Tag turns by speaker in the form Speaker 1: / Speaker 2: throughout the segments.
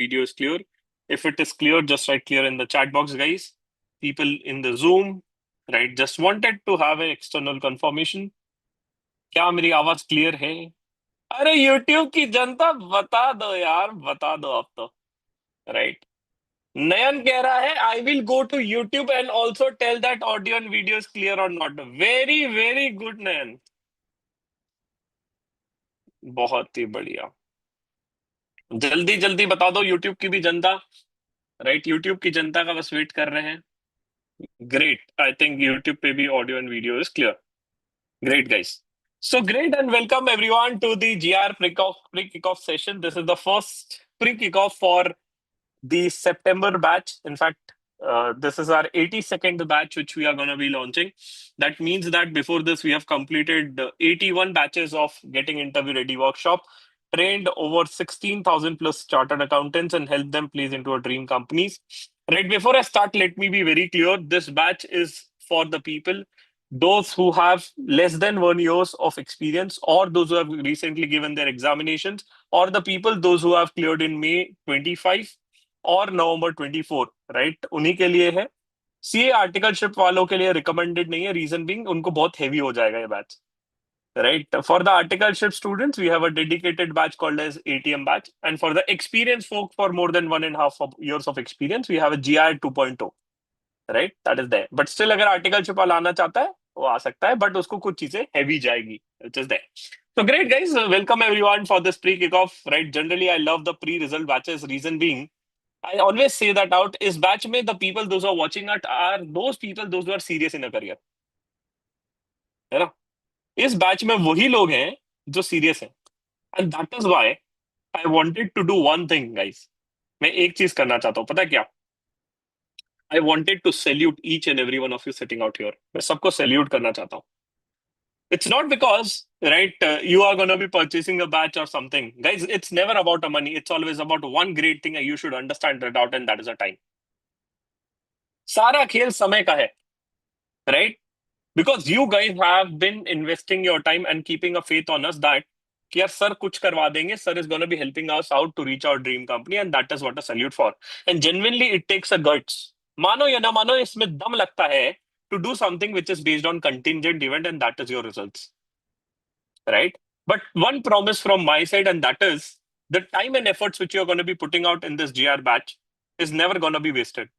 Speaker 1: video is clear. If it is clear, just write clear in the chat box, guys. People in the Zoom, right, just wanted to have an external confirmation. क्या मेरी आवाज clear है? अरे YouTube की जनता बता दो यार, बता दो आप तो, राइट? नयन कह रहा है I will go to YouTube and also tell that audio and video is clear और not. Very very good Nayan, बहुत ही बढ़िया. जल्दी जल्दी बता दो YouTube की भी जनता, राइट? YouTube की जनता का बस वेट कर रहे हैं. ग्रेट, आई थिंक YouTube पे भी audio and video is clear. Great, guys. So great and welcome everyone to the GR pre-kickoff session. This is the first pre-kickoff for the September batch. In fact, this is our 82nd batch, which we are going to be launching. That means that before this, we have completed 81 batches of Getting Interview Ready workshop, trained over 16,000 plus chartered accountants, and helped them place into a dream companies. Right before I start, let me be very clear. This batch is for the people, those who have less than 1 years of experience, or those who have recently given their examinations, or the people, those who have cleared in May 25 और नवंबर 24, right? उन्हीं के लिए है. CA articleship वालों के लिए recommended नहीं है. रीजन बीइंग उनको बहुत हेवी हो जाएगा ये batch, right? For the articleship students we have a dedicated batch called as ATM batch, and for the experience folk for more than 1.5 years of experience we have a GIR 2.0, right? That is there. But still अगर articleship वाला आना चाहता है वो आ सकता है, but उसको कुछ चीजें हैवी जाएगी, which is there. So great, guys. Welcome everyone for this pre-kickoff, right? Generally, I love the pre-result batches. Reason being, I always say that out is batch में the people those who are watching it are those people those who are serious in a career, है ना? इस batch में वही लोग हैं जो serious हैं, and that is why I wanted to do one thing, guys. मैं एक चीज करना चाहता हूँ, पता है क्या? I wanted to salute each and every one of you sitting out here. मैं सबको salute करना चाहता हूँ. It's not because, right, you are going to be purchasing a batch or something. Guys, it's never about the money. It's always about one great thing that you should understand that out, and that is a time. सारा खेल समय का है, right? Because you guys have been investing your time and keeping a faith on us that कि यार sir कुछ करवा देंगे, sir is going to be helping us out to reach our dream company, and that is what a salute for. And genuinely it takes a guts. मानो या ना मानो, इसमें दम लगता है to do something which is based on contingent event, and that is your results, right? But one promise from my side, and that is the time and efforts which you're going to be putting out in this GR batch is never going to be wasted,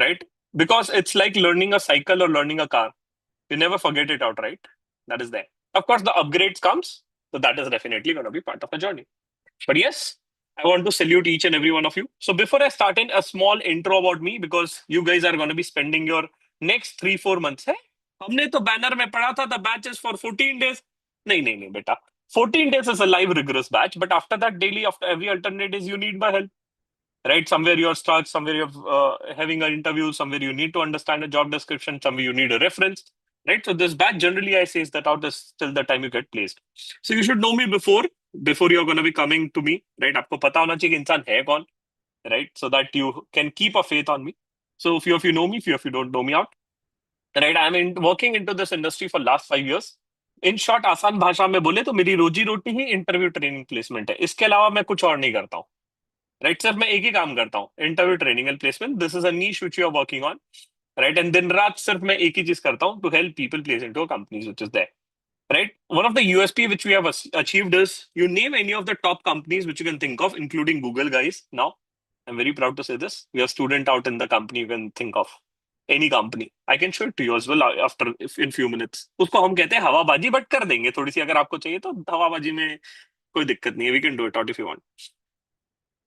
Speaker 1: right? Because it's like learning a cycle or learning a car. You never forget it out, right? That is there. Of course, the upgrades comes, so that is definitely going to be part of a journey. But yes, I want to salute each and every one of you. So before I start in, a small intro about me, because you guys are going to be spending your next 3-4 months. है? हमने तो banner में पढ़ा था the batch is for 14 days. नहीं नहीं नहीं बेटा. 14 days is a live rigorous batch, but after that, daily, after every alternate days, you need my help. Right? Somewhere you're stuck, somewhere you're having an interview, somewhere you need to understand a job description, somewhere you need a reference. Right? So this batch, generally I say is that out is till the time you get placed. So you should know me before you're going to be coming to me, right? आपको पता होना चाहिए कि इंसान है कौन, right? So that you can keep a faith on me. So few of you know me, few of you don't know me out, right? Working into this industry for last 5 years. In short, आसान भाषा में बोले तो मेरी रोजी रोटी ही interview training placement है. इसके अलावा मैं कुछ और नहीं करता हूँ, राइट? सिर्फ मैं एक ही काम करता हूँ, interview training and placement. This is a niche which you are working on, right? And दिन रात सिर्फ मैं एक ही चीज करता हूँ, to help people place into companies which is there, right? One of the USP which we have achieved is you name any of the top companies which you can think of, including Google, guys. Now, I'm very proud to say this. We have student out in the company you can think of. Any company. I can show it to you as well after in few minutes. उसको हम कहते हैं हवाबाजी, but कर देंगे थोड़ी सी. अगर आपको चाहिए तो हवाबाजी में कोई दिक्कत नहीं है. We can do it out if you want.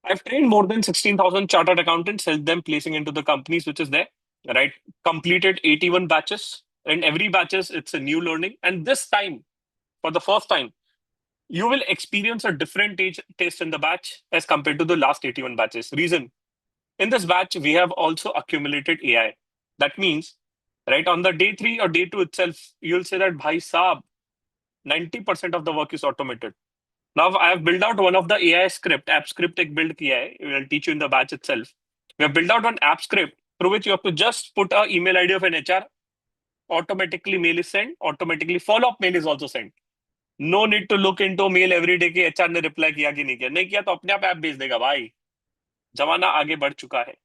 Speaker 1: I've trained more than 16,000 chartered accountants, helped them placing into the companies which is there, right? Completed 81 batches, and every batches it's a new learning. And this time, for the first time, you will experience a different taste in the batch as compared to the last 81 batches. Reason, in this batch, we have also accumulated AI. That means, right, on the day 3 or day 2 itself, you'll say that, Bhai Saab, 90% of the work is automated. Now I have built out one of the AI script, app script एक build किया है. We will teach you in the batch itself. We have built out one app script through which you have to just put a email ID of an HR. Automatically mail is sent. Automatically follow-up mail is also sent. No need to look into mail every day कि HR ने reply किया कि नहीं किया. नहीं किया तो अपने आप ऐप भेज देगा भाई. जमाना आगे बढ़ चुका है.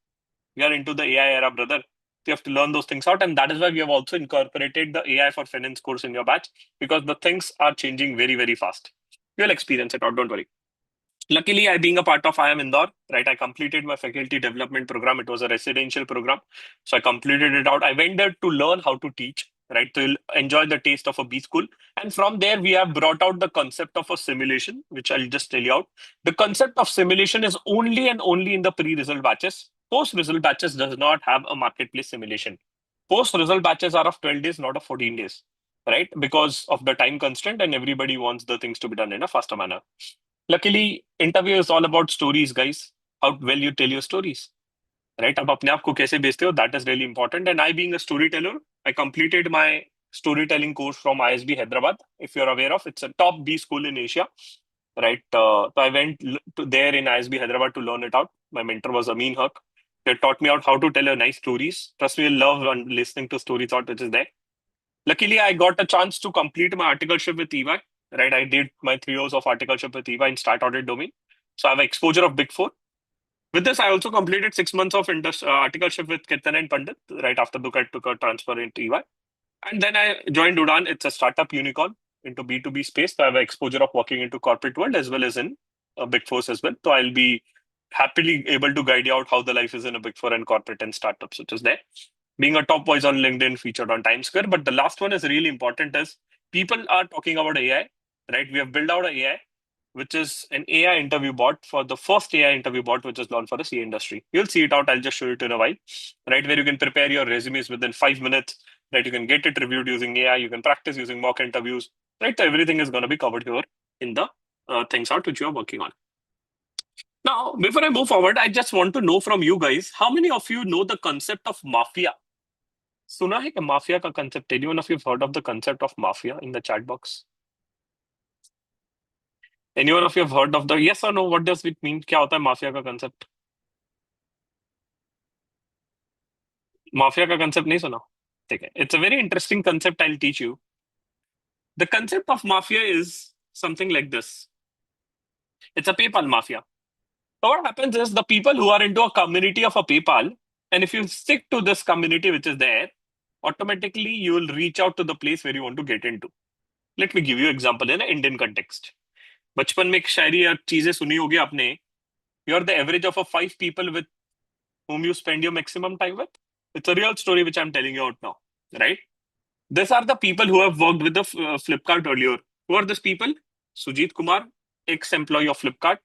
Speaker 1: We are into the AI era, brother. You have to learn those things out, and that is why we have also incorporated the AI for finance course in your batch, because the things are changing very, very fast. You'll experience it out, don't worry. Luckily, I being a part of IIM Indore, right? I completed my faculty development program. It was a residential program, so I completed it out. I went there to learn how to teach, right? To enjoy the taste of a B school, and from there we have brought out the concept of a simulation, which I'll just tell you out. The concept of simulation is only and only in the pre-result batches. Post-result batches does not have a marketplace simulation. Post-result batches are of 12 days, not of 14 days, right? Because of the time constraint, and everybody wants the things to be done in a faster manner. Luckily, interview is all about stories, guys. How well you tell your stories, right? आप अपने आप को कैसे बेचते हो, that is really important. And I, being a storyteller, I completed my storytelling course from ISB Hyderabad. If you're aware of, it's a top B school in Asia, right? So I went to there in ISB Hyderabad to learn it out. My mentor was Amin Haq. They taught me out how to tell a nice stories. Trust me, I love listening to stories out, which is there. Luckily, I got a chance to complete my articleship with EY. Right, I did my 3 years of articleship with EY in start audit domain. So I have exposure of Big Four. With this, I also completed 6 months of articleship with Kirtan and Pandit right after I took a transfer into EY. And then I joined Udan. It's a startup unicorn into B2B space. So I have exposure of working into corporate world as well as in Big Four as well. So I'll be happily able to guide you out how the life is in a Big Four and corporate and startups, which is there. Being a top voice on LinkedIn, featured on Times Square. But the last one is really important is people are talking about AI, right? We have built out an AI, which is an AI interview bot for the first AI interview bot, which is launched for the CA industry. You'll see it out. I'll just show it in a while, right? Where you can prepare your resumes within 5 minutes, right? You can get it reviewed using AI. You can practice using mock interviews, right? So everything is going to be covered here in the things out which you are working on. Now, before I move forward, I just want to know from you guys, how many of you know the concept of mafia? सुना है क्या mafia का concept? Anyone of you have heard of the concept of mafia in the chat box? Anyone of you have heard of the yes or no? What does it mean? क्या होता है mafia का concept? Mafia का concept नहीं सुना? ठीक है. It's a very interesting concept. I'll teach you. The concept of mafia is something like this. It's a PayPal mafia. So what happens is the people who are into a community of a PayPal, and if you stick to this community which is there, automatically you will reach out to the place where you want to get into. Let me give you example in an Indian context. बचपन में एक शायरी या चीजें सुनी होगी आपने. You are the average of a 5 people with whom you spend your maximum time with. It's a real story which I'm telling you out now, right? These are the people who have worked with the Flipkart earlier. Who are these people? Sujit Kumar, ex-employee of Flipkart,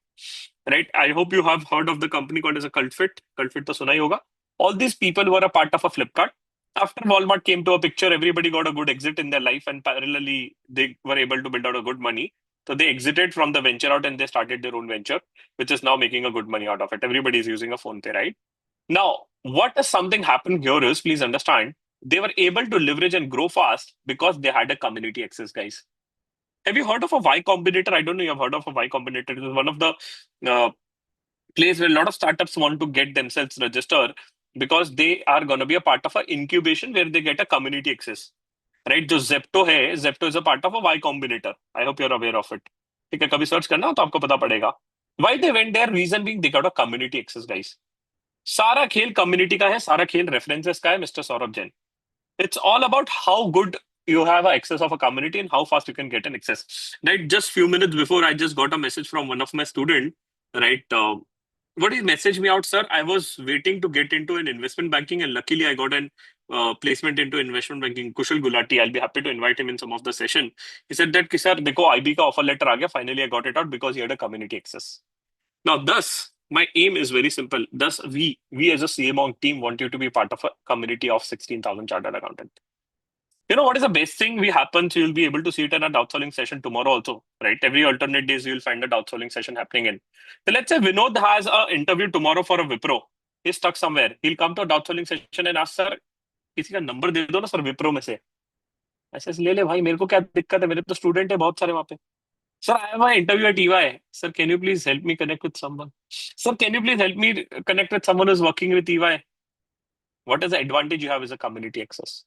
Speaker 1: right? I hope you have heard of the company called as a Cultfit. Cultfit to suna hi hoga. All these people who are a part of a Flipkart. After Walmart came to a picture, everybody got a good exit in their life, and parallelly they were able to build out a good money. So they exited from the venture out and they started their own venture, which is now making a good money out of it. Everybody is using a phone pay, right? Now, what is something happened here is, please understand, they were able to leverage and grow fast because they had a community access, guys. Have you heard of a Y Combinator? I don't know you have heard of a Y Combinator. It is one of the place where a lot of startups want to get themselves registered because they are going to be a part of an incubation where they get a community access. Right? जो Zepto है, Zepto is a part of a Y Combinator. I hope you're aware of it. ठीक है, कभी search करना हो तो आपको पता पड़ेगा. Why they went there? Reason being they got a community access, guys. सारा खेल कम्युनिटी का है, सारा खेल रेफरेंसेस का है, mister Saurabh Jain. It's all about how good you have access of a community and how fast you can get an access. Right? Just few minutes before, I just got a message from one of my student. Right? What he messaged me out, sir? I was waiting to get into an investment banking, and luckily I got an placement into investment banking. Kushal Gulati. I'll be happy to invite him in some of the session. He said that, sir, देखो IB का offer letter आ गया. Finally, I got it out because he had a community access. Now, thus, my aim is very simple. Thus, we as a CMONG team want you to be part of a community of 16,000 chartered accountant. You know what is the best thing we happen? So you'll be able to see it in a doubtsolving session tomorrow also, right? Every alternate days you'll find a doubtsolving session happening in. So let's say Vinod has an interview tomorrow for a Wipro. He's stuck somewhere. He'll come to a doubtsolving session and ask, sir, किसी का number दे दो ना sir Wipro में से. ऐसे ले ले भाई, मेरे को क्या दिक्कत है, मेरे तो स्टूडेंट है बहुत सारे वहां पे. Sir, I have an interview at EY. Sir, can you please help me connect with someone? Sir, can you please help me connect with someone who's working with EY? What is the advantage you have is a community access.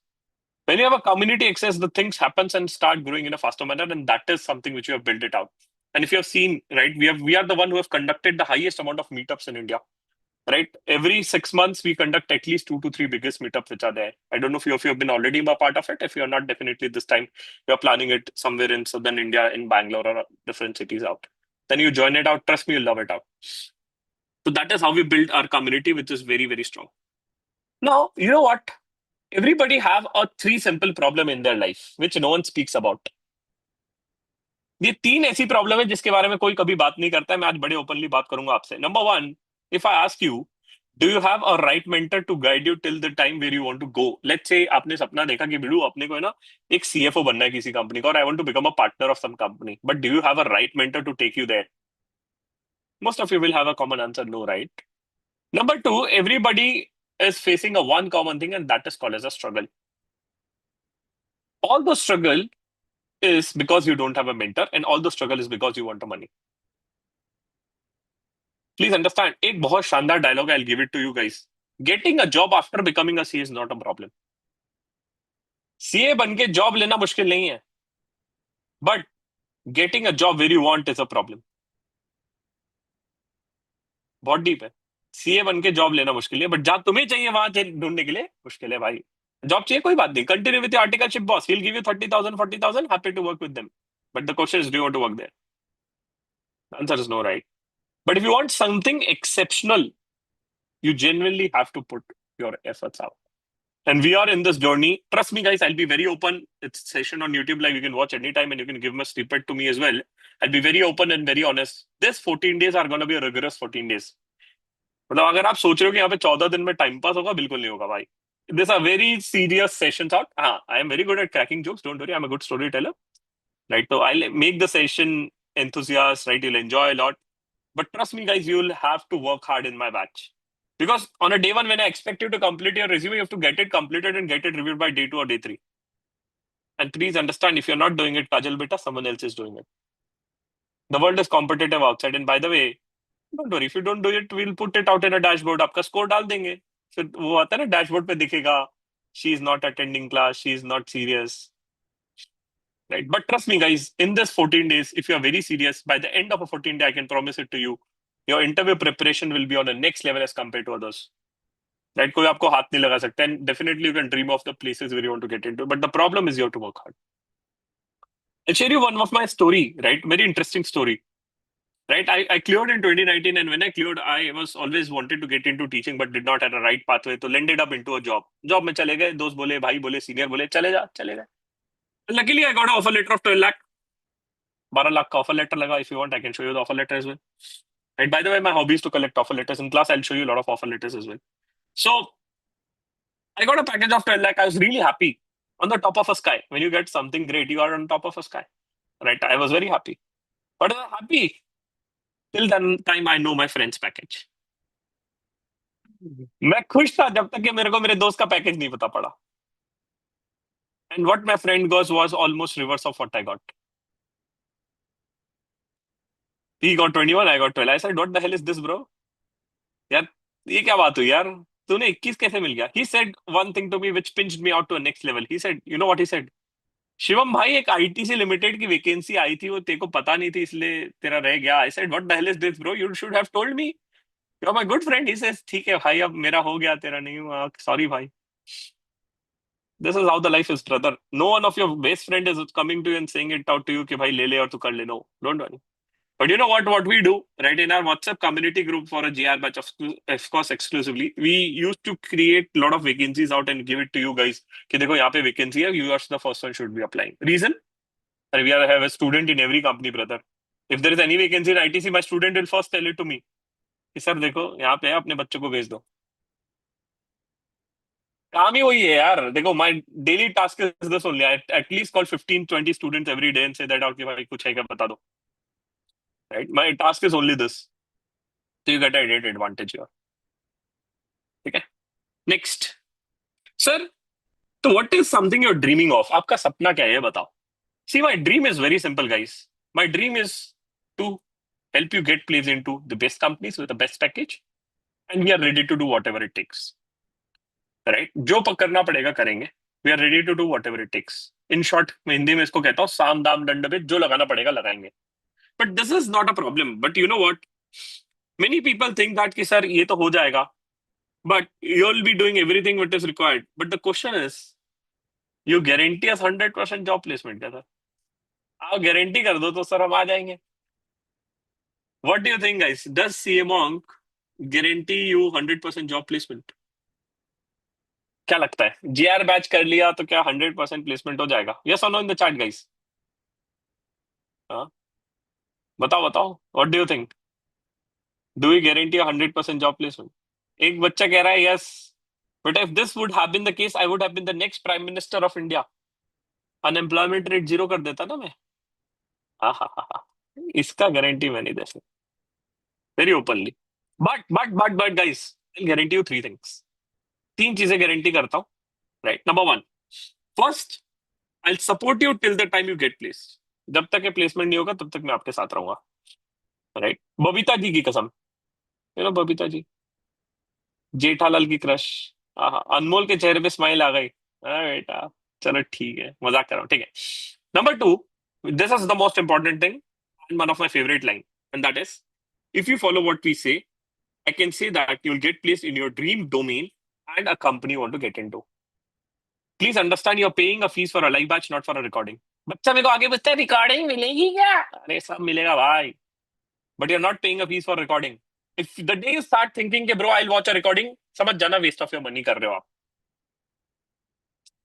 Speaker 1: When you have a community access, the things happens and start growing in a faster manner, and that is something which you have built it out. And if you have seen, right, we are the one who have conducted the highest amount of meetups in India. right? Every 6 months, we conduct at least 2 to 3 biggest meetups which are there. I don't know if you have been already a part of it. If you're not, definitely this time you're planning it somewhere in southern India, in Bangalore or different cities out. Then you join it out. Trust me, you'll love it out. So that is how we build our community, which is very, very strong. Now, you know what? Everybody have a three simple problem in their life, which no one speaks about. ये तीन ऐसी problem है जिसके बारे में कोई कभी बात नहीं करता है. मैं आज बड़े ओपनली बात करूंगा आपसे. Number one, if I ask you, do you have a right mentor to guide you till the time where you want to go? Let's say आपने सपना देखा कि बिडू अपने को है ना एक सीएफओ बनना है किसी कंपनी का, और I want to become a partner of some company, but do you have a right mentor to take you there? Most of you will have a common answer, no, right? Number two, everybody is facing a one common thing, and that is called as a struggle. All the struggle is because you don't have a mentor, and all the struggle is because you want the money. Please understand, एक बहुत शानदार dialogue है, I'll give it to you guys. Getting a job after becoming a CA is not a problem. CA बन के job लेना मुश्किल नहीं है, but getting a job where you want is a problem. बहुत डीप है. CA बन के जॉब लेना मुश्किल है, बट जहां तुम्हें चाहिए वहां ढूंढने के लिए मुश्किल है भाई. जॉब चाहिए कोई बात नहीं, continue with articleship boss, he will give you 30,000 40,000, happy to work with them. But the question is, do you want to work there? Answer is no, right? But if you want something exceptional, you genuinely have to put your efforts out. And we are in this journey. Trust me, guys, I'll be very open. It's session on YouTube Live. You can watch anytime and you can give me a snippet to me as well. I'll be very open and very honest. This 14 days are going to be a rigorous 14 days. मतलब अगर आप सोच रहे हो कि यहाँ पे 14 दिन में टाइम पास होगा, बिल्कुल नहीं होगा भाई. These are very serious sessions out. हाँ, I am very good at cracking jokes. Don't worry, I'm a good storyteller. Right? So I'll make the session enthusiast, right? You'll enjoy a lot. But trust me, guys, you'll have to work hard in my batch. Because on a day one, when I expect you to complete your resume, you have to get it completed and get it reviewed by day 2 or day 3. And please understand, if you're not doing it, Kajal beta, someone else is doing it. The world is competitive outside. And by the way, don't worry, if you don't do it, we'll put it out in a dashboard. आपका score डाल देंगे. फिर वो आता है ना, dashboard पे दिखेगा, she is not attending class, she is not serious. Right? But trust me, guys, in this 14 days, if you are very serious, by the end of a 14 day, I can promise it to you, your interview preparation will be on the next level as compared to others. Right? कोई आपको हाथ नहीं लगा सकता. And definitely you can dream of the places where you want to get into. But the problem is you have to work hard. I'll share you one of my story, right? Very interesting story. Right, I cleared in 2019, and when I cleared, I was always wanted to get into teaching, but did not have a right pathway. So landed up into a job. Job में चले गए, दोस्त बोले, भाई बोले, senior बोले, चले जा, चले गए. Luckily, I got an offer letter of 12 lakh. 12 lakh का offer letter लगा. If you want, I can show you the offer letter as well. Right. By the way, my hobby is to collect offer letters. In class, I'll show you a lot of offer letters as well. So I got a package of 12 lakh. I was really happy. On the top of a sky. When you get something great, you are on top of a sky. Right. I was very happy. But I was happy till that time I know my friend's package. मैं खुश था जब तक कि मेरे को मेरे दोस्त का पैकेज नहीं पता पड़ा. And what my friend got was almost reverse of what I got. He got 21, I got 12. I said, what the hell is this, bro? यार ये क्या बात हुई यार, तूने 21 कैसे मिल गया? He said one thing to me which pinched me out to a next level. He said, you know what he said? Shivam भाई, एक आईटीसी लिमिटेड की वैकेंसी आई थी, वो तेरे को पता नहीं थी इसलिए तेरा रह गया. I said, what the hell is this, bro? You should have told me. You're my good friend. He says, ठीक है भाई, अब मेरा हो गया, तेरा नहीं हुआ. Sorry भाई. This is how the life is, brother. No one of your best friend is coming to you and saying it out to you कि भाई ले ले और तू कर ले. No, don't worry. But you know what? What we do, right, in our WhatsApp community group for a GR batch, of course, exclusively, we used to create a lot of vacancies out and give it to you guys. कि देखो यहाँ पे vacancy है, you are the first one should be applying. Reason? We have a student in every company, brother. If there is any vacancy in ITC, my student will first tell it to me. कि sir देखो यहाँ पे है, अपने बच्चों को भेज दो. काम ही वही है यार. देखो, my daily task is this only. I at least call 15-20 students every day and say that out कि भाई कुछ है क्या बता दो. Right? My task is only this. So you get a great advantage here. ठीक है. Next, sir. So what is something you're dreaming of? आपका सपना क्या है ये बताओ. See, my dream is very simple, guys. My dream is to help you get placed into the best companies with the best package, and we are ready to do whatever it takes. Right? जो करना पड़ेगा करेंगे. We are ready to do whatever it takes. In short, मैं हिंदी में इसको कहता हूँ, साम दाम दंड भेद, जो लगाना पड़ेगा लगाएंगे. But this is not a problem. But you know what? Many people think that कि sir ये तो हो जाएगा, but you'll be doing everything what is required. But the question is, you guarantee us 100% job placement क्या sir? आप guarantee कर दो तो सर हम आ जाएंगे. What do you think, guys? Does CA Monk guarantee you 100% job placement? क्या लगता है? GR बैच कर लिया तो क्या 100% प्लेसमेंट हो जाएगा? Yes or no in the chat, guys? हाँ, बताओ बताओ. What do you think? Do we guarantee 100% job placement? एक बच्चा कह रहा है yes. But if this would have been the case, I would have been the next prime minister of India. Unemployment rate zero कर देता ना मैं. हाँ हाँ हाँ हाँ. इसका गारंटी मैं नहीं दे सकता. Very openly. But guys, I guarantee you three things. तीन चीजें गारंटी करता हूँ. Right. Number one, first, I support you till the time you get place. जब तक ये प्लेसमेंट नहीं होगा तब तक मैं आपके साथ रहूंगा. राइट. बबीता जी की कसम. बबीता जी, जेठालाल की क्रश. हाँ, अनमोल के चेहरे पे स्माइल आ गई. हाँ बेटा, चलो ठीक है, मजाक कर रहा हूँ, ठीक है. Number two, this is the most important thing and one of my favourite line, and that is, if you follow what we say, I can say that you'll get placed in your dream domain and a company you want to get into. Please understand you're paying a fees for a live batch, not for a recording. बच्चा मेरे को आगे पूछता है recording मिलेगी क्या? अरे सब मिलेगा भाई. But you're not paying a fees for recording. If the day you start thinking कि bro I'll watch a recording, समझ जाना waste of your money कर रहे हो आप.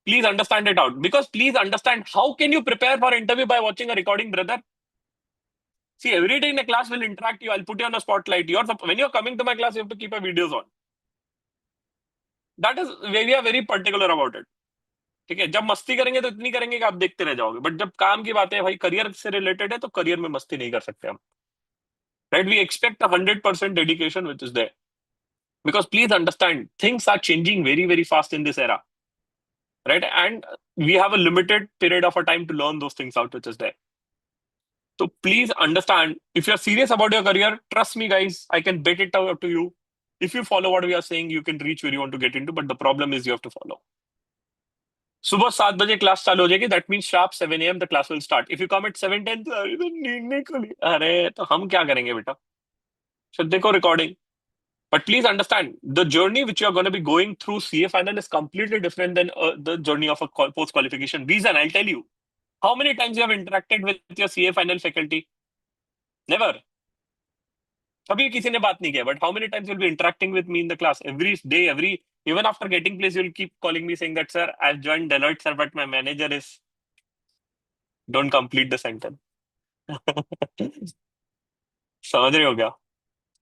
Speaker 1: Please understand it out, because please understand, how can you prepare for interview by watching a recording, brother? See, every day in a class will interact you. I'll put you on a spotlight. When you're coming to my class, you have to keep your videos on. That is, we are very particular about it. ठीक है. जब मस्ती करेंगे तो इतनी करेंगे कि आप देखते रह जाओगे. बट जब काम की बात है भाई, करियर से रिलेटेड है, तो करियर में मस्ती नहीं कर सकते हम. Right. We expect 100% dedication which is there. Because please understand, things are changing very very fast in this era. Right. And we have a limited period of a time to learn those things out which is there. So please understand, if you're serious about your career, trust me, guys, I can bet it out to you. If you follow what we are saying, you can reach where you want to get into. But the problem is you have to follow. सुबह 7 बजे class चालू हो जाएगी. That mean sharp 7 AM the class will start. If you come at 7:10, नींद को लिए, अरे तो हम क्या करेंगे बेटा? So देखो recording. But please understand, the journey which you are going to be going through CA final is completely different than the journey of a post qualification. Reason, I'll tell you. How many times you have interacted with your CA final faculty? Never. कभी किसी ने बात नहीं किया. But how many times you'll be interacting with me in the class? Every day, even after getting place, you'll keep calling me saying that, sir, I've joined Deloitte, sir, but my manager is. Don't complete the sentence. समझ रहे हो क्या?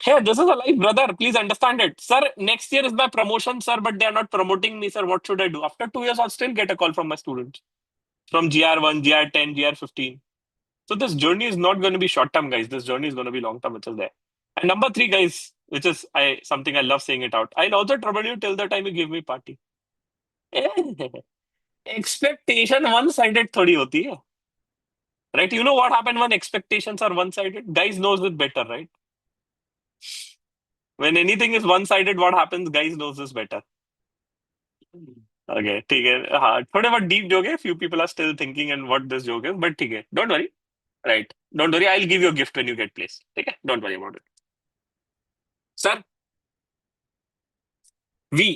Speaker 1: Hey, this is a life, brother. Please understand it. Sir, next year is my promotion, sir, but they are not promoting me, sir. What should I do? After 2 years, I'll still get a call from my students. From GR1, GR10, GR15. So this journey is not going to be short term, guys. This journey is going to be long term, which is there. And number three, guys, which is something I love saying it out. I'll also trouble you till the time you give me party. Expectation one-sided थोड़ी होती है. Right? You know what happened when expectations are one-sided? Guys knows it better, right? When anything is one-sided, what happens? Guys knows this better. Okay, ठीक है. हाँ, थोड़े बहुत deep joke है. Few people are still thinking and what this joke is, but ठीक है. Don't worry. Right. Don't worry. I'll give you a gift when you get placed. ठीक है? Don't worry about it. Sir, we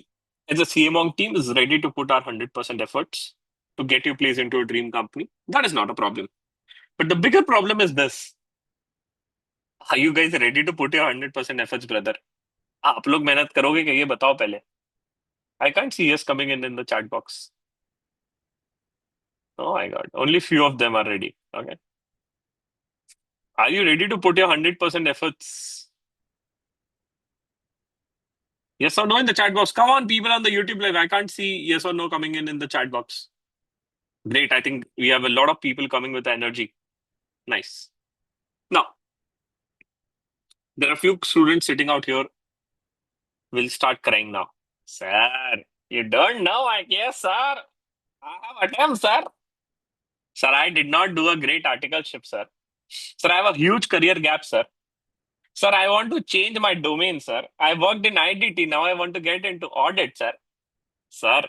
Speaker 1: as a CMONG team is ready to put our 100% efforts to get you placed into a dream company. That is not a problem. But the bigger problem is this. Are you guys ready to put your 100% efforts, brother? आप लोग मेहनत करोगे क्या, ये बताओ पहले. I can't see yes coming in the chat box. Oh my God. Only few of them are ready. Okay. Are you ready to put your 100% efforts? Yes or no in the chat box? Come on, people on the YouTube live. I can't see yes or no coming in the chat box. Great. I think we have a lot of people coming with energy. Nice. Now, there are a few students sitting out here will start crying now. Sir, you don't know, I guess, sir. I have attempts, sir. Sir, I did not do a great articleship, sir. Sir, I have a huge career gap, sir. Sir, I want to change my domain, sir. I worked in IDT. Now I want to get into audit, sir. Sir,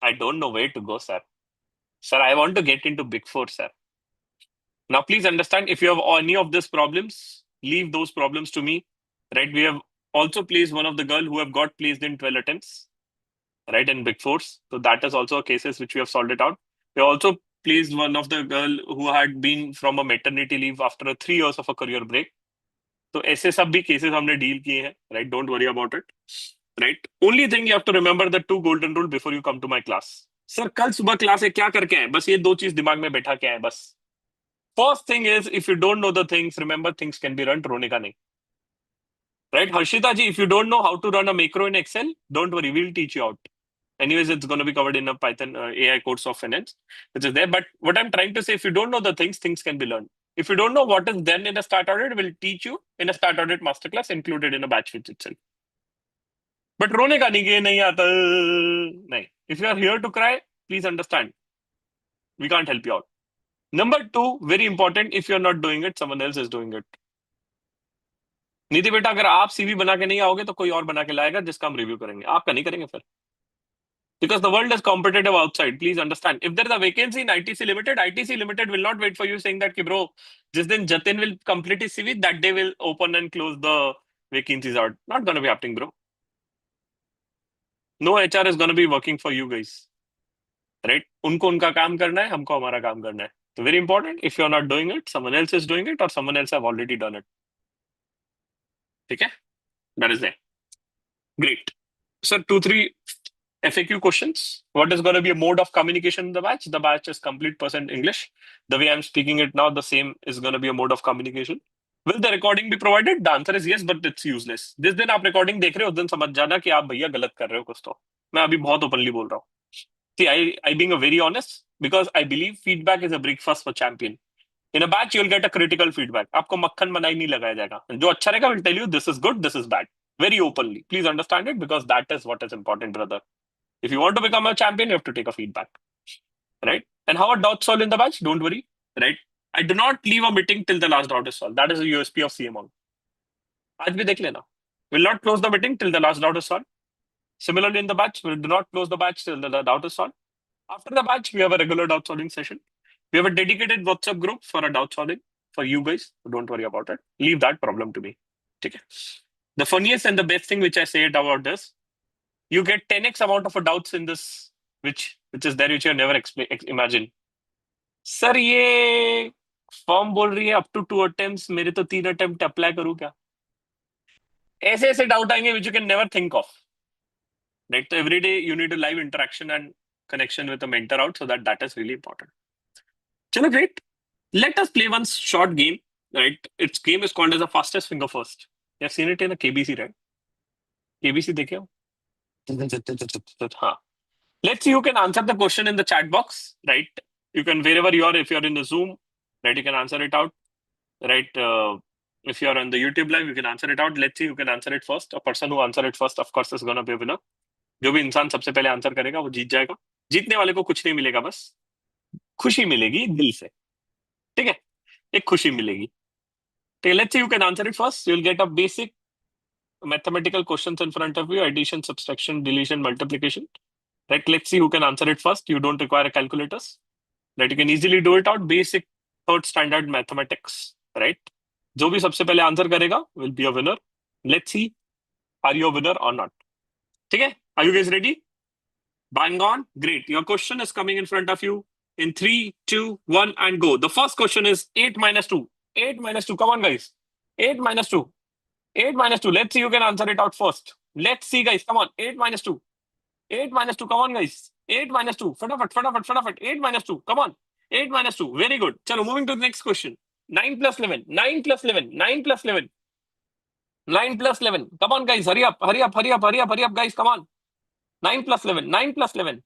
Speaker 1: I don't know where to go, sir. Sir, I want to get into Big Four, sir. Now, please understand, if you have any of these problems, leave those problems to me. right? We have also placed one of the girl who have got placed in 12 attempts, right, in Big Fours. So that is also a cases which we have solved it out. We also placed one of the girl who had been from a maternity leave after 3 years of a career break. तो ऐसे सब भी cases हमने deal किए हैं, right? Don't worry about it, right? Only thing you have to remember the 2 golden rule before you come to my class. Sir कल सुबह class है क्या करके आए? बस ये 2 चीज दिमाग में बैठा के आए बस. First thing is if you don't know the things, remember things can be run. रोने का नहीं, right? Harshita ji, if you don't know how to run a macro in Excel, don't worry, we'll teach you out. Anyways, it's going to be covered in a Python AI course of finance, which is there. But what I'm trying to say, if you don't know the things, things can be learned. If you don't know what is done in a start audit, we'll teach you in a start audit masterclass included in a batch which itself. But रोने का नहीं कि नहीं आता नहीं. If you are here to cry, please understand. We can't help you out. Number 2, very important, if you're not doing it, someone else is doing it. नीति बेटा अगर आप सीवी बना के नहीं आओगे तो कोई और बना के लाएगा जिसका हम रिव्यू करेंगे, आपका नहीं करेंगे फिर. Because the world is competitive outside. Please understand. If there is a vacancy in ITC Limited will not wait for you saying that, ki, bro, जिस दिन Jatin will complete his CV, that day will open and close the vacancies out. Not going to be happening, bro. No HR is going to be working for you guys. Right? उनको उनका काम करना है, हमको हमारा काम करना है. So very important. If you're not doing it, someone else is doing it or someone else have already done it. Okay? That is there. Great. So 2-3 FAQ questions. What is going to be a mode of communication in the batch? The batch is complete percent English. The way I'm speaking it now, the same is going to be a mode of communication. Will the recording be provided? The answer is yes, but it's useless. जिस दिन आप recording देख रहे हो उस दिन समझ जाना कि आप भैया गलत कर रहे हो कुछ तो. मैं अभी बहुत openly बोल रहा हूँ. See, I being a very honest because I believe feedback is a breakfast for champion. In a batch, you'll get a critical feedback. आपको मक्खन मलाई नहीं लगाया जाएगा. जो अच्छा रहेगा will tell you this is good, this is bad. Very openly. Please understand it because that is what is important, brother. If you want to become a champion, you have to take a feedback, right? And how are doubts solved in the batch? Don't worry, right? I do not leave a meeting till the last doubt is solved. That is a USP of CMON. आज भी देख लेना. Will not close the meeting till the last doubt is solved. Similarly, in the batch, we do not close the batch till the doubt is solved. After the batch, we have a regular doubt solving session. We have a dedicated WhatsApp group for a doubt solving for you guys. Don't worry about it. Leave that problem to me. Okay. The funniest and the best thing which I say about this, you get 10x amount of doubts in this, which is there, which you never imagine. Sir ये form बोल रही है up to 2 attempts, मेरे तो 3 attempt apply करूं क्या? ऐसे ऐसे डाउट आएंगे which you can never think of. Right? So every day you need a live interaction and connection with a mentor out, so that is really important. Chalo, great. Let us play one short game. Right? Its game is called as the fastest finger first. You have seen it in the KBC, right? KBC देखे हो? हाँ. Let's see who can answer the question in the chat box, right? You can, wherever you are, if you're in the Zoom, right, you can answer it out, right? If you're on the YouTube live, you can answer it out. Let's see who can answer it first. A person who answer it first, of course, is going to be a winner. जो भी इंसान सबसे पहले answer करेगा वो जीत जाएगा. जीतने वाले को कुछ नहीं मिलेगा, बस खुशी मिलेगी दिल से. ठीक है, एक खुशी मिलेगी. ठीक है, let's see who can answer it first. You'll get a basic mathematical questions in front of you: addition, subtraction, deletion, multiplication. Right? Let's see who can answer it first. You don't require a calculators. Right? You can easily do it out. Basic third standard mathematics. Right? जो भी सबसे पहले answer करेगा will be a winner. Let's see, are you a winner or not? ठीक है? Are you guys ready? Bang on. Great. Your question is coming in front of you in 3, 2, 1, and go. The first question is 8 minus 2. 8 minus 2. Come on, guys. 8 minus 2. 8 minus 2. Let's see who can answer it out first. Let's see, guys. Come on. 8 minus 2. 8 minus 2. Come on, guys. 8 minus 2. Fatafat. 8 minus 2. Come on. 8 minus 2. Very good. Chalo, moving to the next question. 9 plus 11. 9 plus 11. 9 plus 11. 9 plus 11. Come on, guys. Hurry up, guys. Come on. 9 plus 11. 9 plus 11.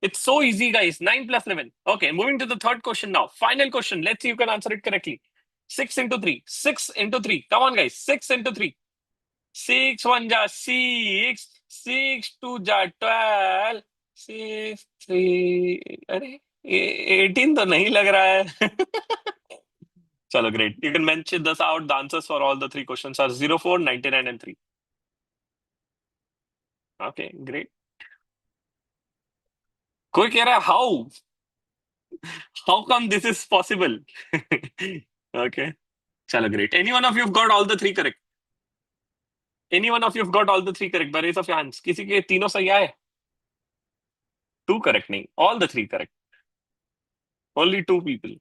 Speaker 1: It's so easy, guys. 9 plus 11. Okay, moving to the third question now. Final question. Let's see you can answer it correctly. 6 into 3. 6 into 3. Come on, guys. 6 into 3. 6 1 ja 6. 6 2 ja 12. 6 3. अरे 18 तो नहीं लग रहा है. Chalo, great. You can mention this out. The answers for all the 3 questions are 0, 4, 99, and 3. Okay, great. कोई कह रहा है how come this is possible? Okay, chalo, great. Any one of you have got all the 3 correct? Any one of you have got all the three correct by raise of your hands. किसी के तीनों सही आए? Two correct नहीं. All the three correct. Only two people.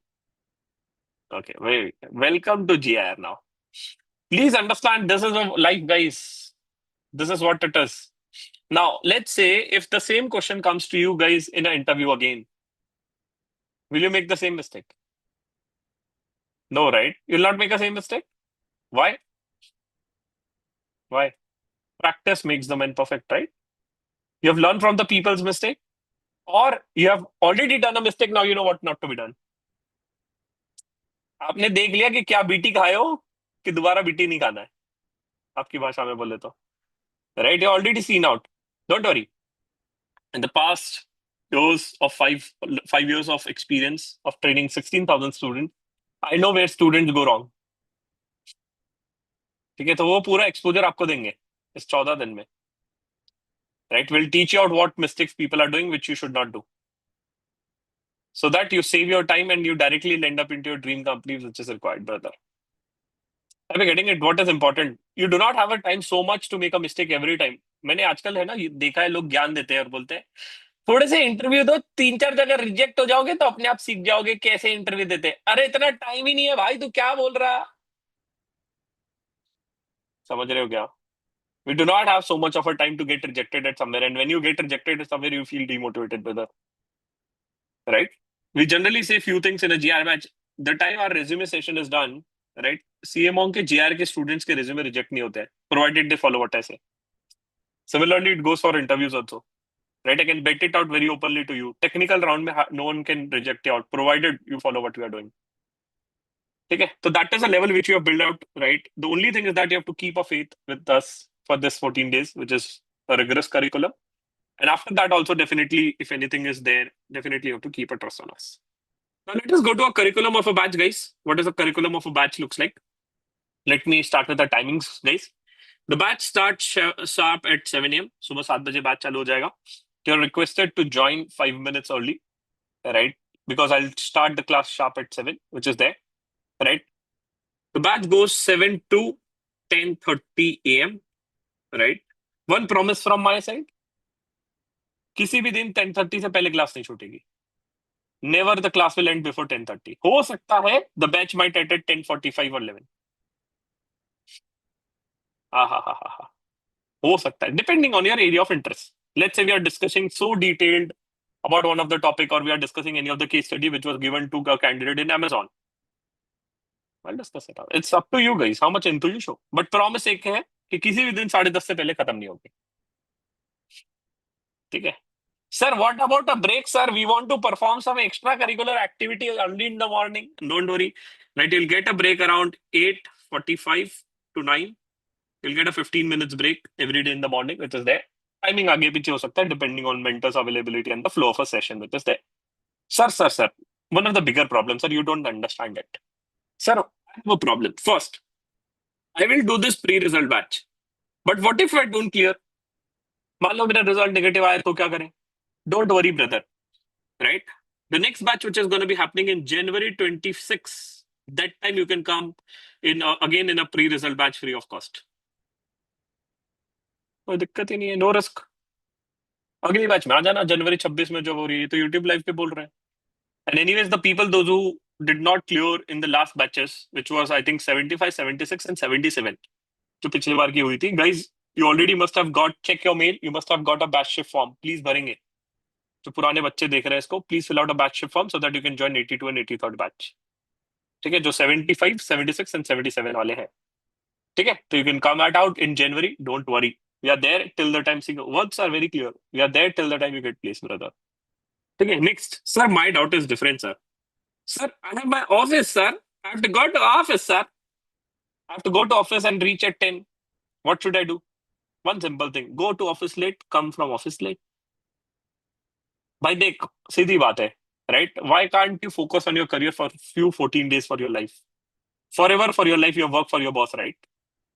Speaker 1: Okay, wait. Welcome to GIR now. Please understand this is a life, guys. This is what it is. Now, let's say if the same question comes to you guys in an interview again, will you make the same mistake? No, right? You'll not make the same mistake. Why? Why? Practice makes the man perfect, right? You have learned from the people's mistake, or you have already done a mistake. Now you know what not to be done. आपने देख लिया कि क्या BT खाए हो कि दोबारा BT नहीं खाना है आपकी भाषा में बोले तो right you already seen out don't worry in the past years of 5 years of experience of training 16,000 students, I know where students go wrong. ठीक है तो वो पूरा एक्सपोजर आपको देंगे इस 14 दिन में right we'll teach you out what mistakes people are doing which you should not do so that you save your time and you directly end up into your dream company which is required brother. Are we getting it? What is important? You do not have a time so much to make a mistake every time. मैंने आजकल है ना देखा है लोग ज्ञान देते हैं और बोलते हैं थोड़े से इंटरव्यू दो 3-4 जगह रिजेक्ट हो जाओगे तो अपने आप सीख जाओगे कैसे इंटरव्यू देते हैं अरे इतना टाइम ही नहीं है भाई तू क्या बोल रहा समझ रहे हो क्या we do not have so much of a time to get rejected at somewhere and when you get rejected at somewhere you feel demotivated brother right we generally say few things in a GR match the time our resume session is done right CMO के GR के students के resume reject नहीं होते हैं provided they follow what I say similarly it goes for interviews also right I can bet it out very openly to you technical round में no one can reject you out provided you follow what we are doing okay so that is a level which you have built out right the only thing is that you have to keep a faith with us for this 14 days which is a rigorous curriculum and after that also definitely if anything is there definitely you have to keep a trust on us now let us go to a curriculum of a batch guys what does a curriculum of a batch looks like let me start with the timings guys the batch starts sharp at 7 a.m. सुबह 7 बजे batch चालू हो जाएगा you're requested to join 5 minutes early right because I'll start the class sharp at 7 which is there right the batch goes 7 to 10:30 a.m. right one promise from my side किसी भी दिन 10:30 से पहले क्लास नहीं छूटेगी never the class will end before 10:30 हो सकता है the batch might end at 10:45 or 11 हा हो सकता है depending on your area of interest let's say we are discussing so detailed about one of the topic or we are discussing any of the case study which was given to a candidate in Amazon I'll discuss it out. It's up to you guys how much into you show but promise एक है कि किसी भी दिन 10:30 से पहले खत्म नहीं होगी ठीक है Sir, what about a break, sir? We want to perform some extracurricular activity early in the morning. Don't worry. Right, you'll get a break around 8:45 to 9. You'll get a 15 minutes break every day in the morning, which is there. Timing आगे पीछे हो सकता है depending on mentors availability and the flow of a session, which is there. Sir. One of the bigger problems, sir, you don't understand it. Sir, I have a problem. First, I will do this pre-result batch. But what if I don't clear? मान लो मेरा result negative आया तो क्या करें? Don't worry, brother. Right? The next batch, which is going to be happening in January 26, that time you can come in again in a pre-result batch free of cost. कोई दिक्कत ही नहीं है no risk अगली batch में आ जाना जनवरी 26 में जो हो रही है तो यूट्यूब लाइव पे बोल रहे हैं and anyways the people those who did not clear in the last batches which was I think 75 76 and 77 जो पिछली बार की हुई थी guys you already must have got check your mail you must have got a batch shift form please भरेंगे जो पुराने बच्चे देख रहे हैं इसको please fill out a batch shift form so that you can join 82 and 83rd batch ठीक है जो 75 76 एंड 77 वाले हैं ठीक है तो you can come at out in January don't worry we are there till the time words are very clear we are there till the time you get placed brother okay next sir my doubt is different sir I have my office sir I have to go to office sir I have to go to office and reach at 10 what should I do one simple thing go to office late come from office late भाई देख सीधी बात है right why can't you focus on your career for few 14 days for your life forever for your life you work for your boss right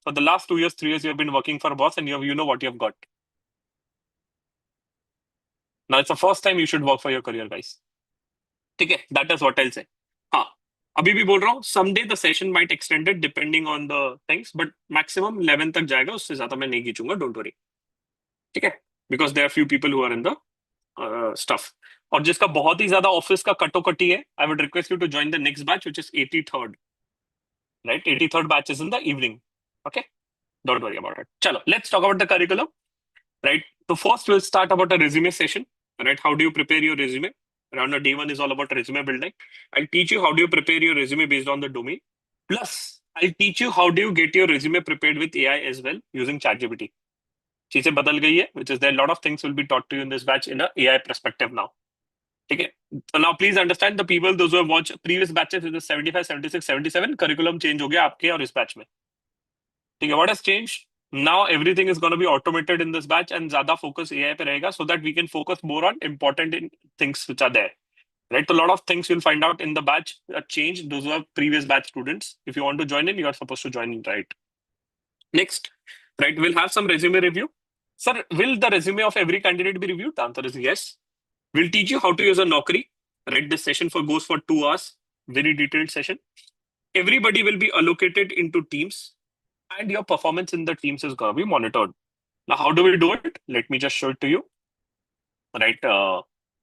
Speaker 1: for the last 2 years 3 years you have been working for a boss and you know what you have got now it's the first time you should work for your career guys ठीक है that is what I'll say हाँ अभी भी बोल रहा हूँ, someday the session might extend it depending on the things, but maximum 11 तक जाएगा, उससे ज्यादा मैं नहीं खींचूंगा, डोंट वरी। ठीक है, because there are few people who are in the stuff. और जिसका बहुत ही ज्यादा ऑफिस का कटोकटी है, I would request you to join the next batch which is 83rd, right? 83rd batch is in the evening. Okay, don't worry about it. चलो, let's talk about the curriculum, right? तो first will start about a resume session, right? How do you prepare your resume? Around the day one is all about resume building. I'll teach you how do you prepare your resume based on the domain. Plus, I'll teach you how do you get your resume prepared with AI as well using ChatGPT. चीजें बदल गई है, which is there. A lot of things will be taught to you in this batch in a AI perspective now. ठीक है? So now please understand the people, those who have watched previous batches, which is 75, 76, 77, curriculum change हो गया आपके और इस batch में। ठीक है? What has changed? Now everything is going to be automated in this batch and ज़्यादा focus AI पे रहेगा, so that we can focus more on important things which are there. Right? So a lot of things you'll find out in the batch that change. Those who are previous batch students, if you want to join in, you are supposed to join in, right? Next, right, we'll have some resume review. Sir, will the resume of every candidate be reviewed? The answer is yes. We'll teach you how to use a Naukri. Right, this session goes for 2 hours, very detailed session. Everybody will be allocated into teams, and your performance in the teams is going to be monitored. Now, how do we do it? Let me just show it to you. Right,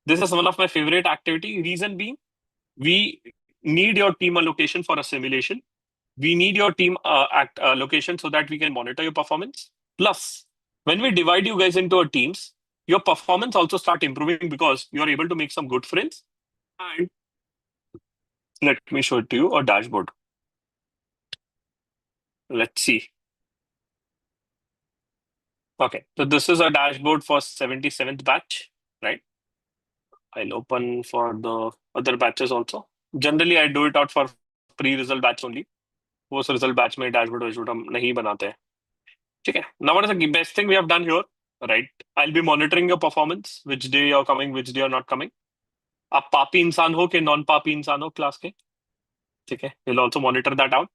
Speaker 1: this is one of my favorite activity. Reason being, we need your team allocation for a simulation. We need your team allocation so that we can monitor your performance. Plus, when we divide you guys into our teams, your performance also start improving because you're able to make some good friends. And let me show it to you a dashboard. Let's see. Okay, so this is a dashboard for 77th batch, right? I'll open for the other batches also. Generally, I do it out for pre-result batch only. Post result batch में dashboard वैशबोर्ड हम नहीं बनाते हैं। ठीक है? Now what is the best thing we have done here? Right, I'll be monitoring your performance, which day you're coming, which day you're not coming. आप पापी इंसान हो कि नॉन पापी इंसान हो क्लास के, ठीक है? We'll also monitor that out.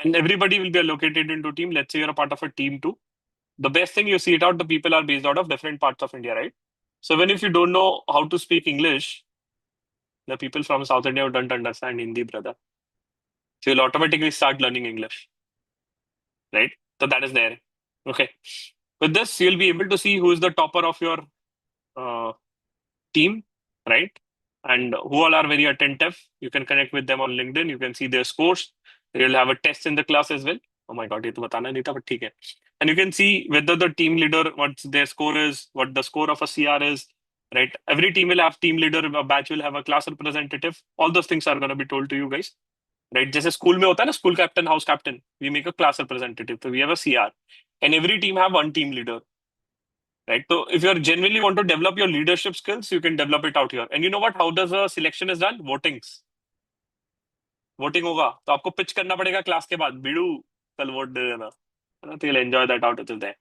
Speaker 1: And everybody will be allocated into team. Let's say you're a part of a team too. The best thing, you see it out, the people are based out of different parts of India, right? So even if you don't know how to speak English, the people from South India don't understand Hindi, brother. So you'll automatically start learning English, right? So that is there. Okay. With this, you'll be able to see who is the topper of your team, right? And who all are very attentive. You can connect with them on LinkedIn. You can see their scores. You'll have a test in the class as well. Oh my God, ये तो बताना नहीं था, but ठीक है. And you can see whether the team leader, what their score is, what the score of a CR is, right? Every team will have team leader, a batch will have a class representative. All those things are going to be told to you guys, right? जैसे school में होता है ना, school captain, house captain, we make a class representative. So we have a CR, and every team have one team leader, right? So if you genuinely want to develop your leadership skills, you can develop it out here. And you know what? How does a selection is done? Votings. Voting होगा तो आपको pitch करना पड़ेगा class के बाद, बीड़ू कल vote दे देना, है ना? तो you'll enjoy that out there.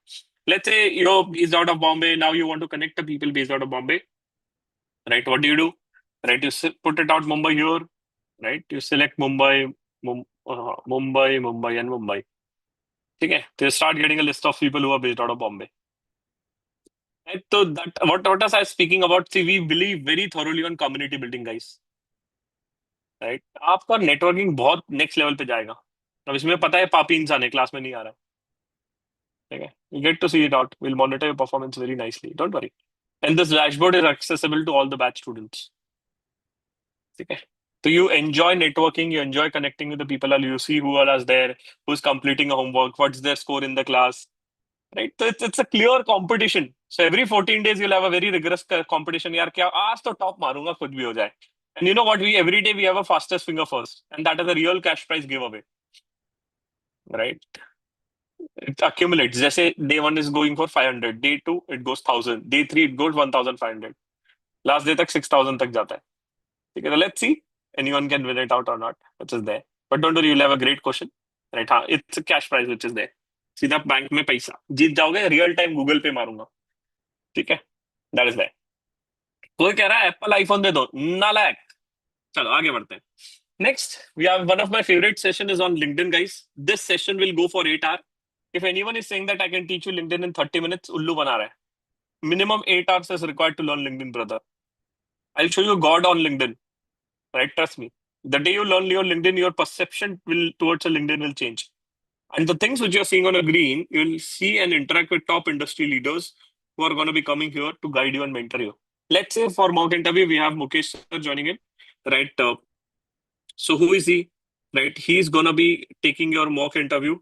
Speaker 1: Let's say you're based out of Bombay. Now you want to connect the people based out of Bombay, right? What do? Right, you put it out Mumbai here, right? You select Mumbai, Mumbai, and Mumbai. ठीक है? So you start getting a list of people who are based out of Bombay. Right? So that what was I speaking about? See, we believe very thoroughly on community building, guys. Right? आपका networking बहुत next level पे जाएगा। अब इसमें पता है पापी इंसान है, क्लास में नहीं आ रहा है, ठीक है? You get to see it out. We'll monitor your performance very nicely. Don't worry. And this dashboard is accessible to all the batch students. ठीक है? So you enjoy networking, you enjoy connecting with the people, and you see who all is there, who's completing a homework, what's their score in the class, right? So it's a clear competition. So every 14 days you'll have a very rigorous competition. यार क्या आज तो top मारूंगा, कुछ भी हो जाए. And you know what? We every day we have a fastest finger first, and that is a real cash prize giveaway, right? It accumulates. जैसे day one is going for 500, day two it goes 1000, day three it goes 1500, last day तक 6000 तक जाता है. ठीक है? So let's see anyone can win it out or not, which is there. But don't worry, you'll have a great question, right? हाँ, it's a cash prize which is there. सीधा bank में पैसा जीत जाओगे, रियल टाइम गूगल पे मारूंगा, ठीक है? That is there. कोई कह रहा है एप्पल आईफोन दे दो, नालायक. चलो आगे बढ़ते हैं. Next, we have one of my favorite session is on LinkedIn, guys. This session will go for 8 hours. If anyone is saying that I can teach you LinkedIn in 30 minutes, उल्लू बना रहा है. Minimum 8 hours is required to learn LinkedIn, brother. I'll show you God on LinkedIn, right? Trust me. The day you learn your LinkedIn, your perception will towards a LinkedIn will change. And the things which you're seeing on a green, you'll see and interact with top industry leaders who are going to be coming here to guide you and mentor you. Let's say for mock interview, we have Mukesh sir joining in, right? So who is he? Right? He's going to be taking your mock interview.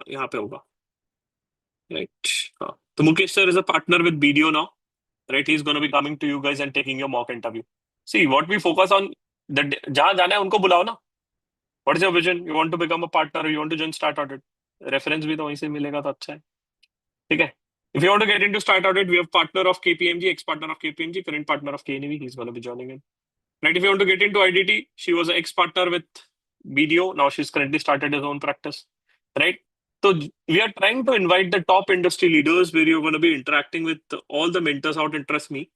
Speaker 1: यहाँ पे होगा, right? So Mukesh sir is a partner with BDO now, right? He's going to be coming to you guys and taking your mock interview. See, what we focus on, जहाँ जाना है उनको बुलाओ ना. What is your vision? You want to become a partner or you want to join Start Audit? Reference भी तो वहीं से मिलेगा तो अच्छा है. ठीक है? If you want to get into Start Audit, we have partner of KPMG, ex-partner of KPMG, current partner of KNV. He's going to be joining in. Right? If you want to get into IDT, she was an ex-partner with BDO. Now she's currently started his own practice. Right? So we are trying to invite the top industry leaders where you're going to be interacting with all the mentors out, and trust me,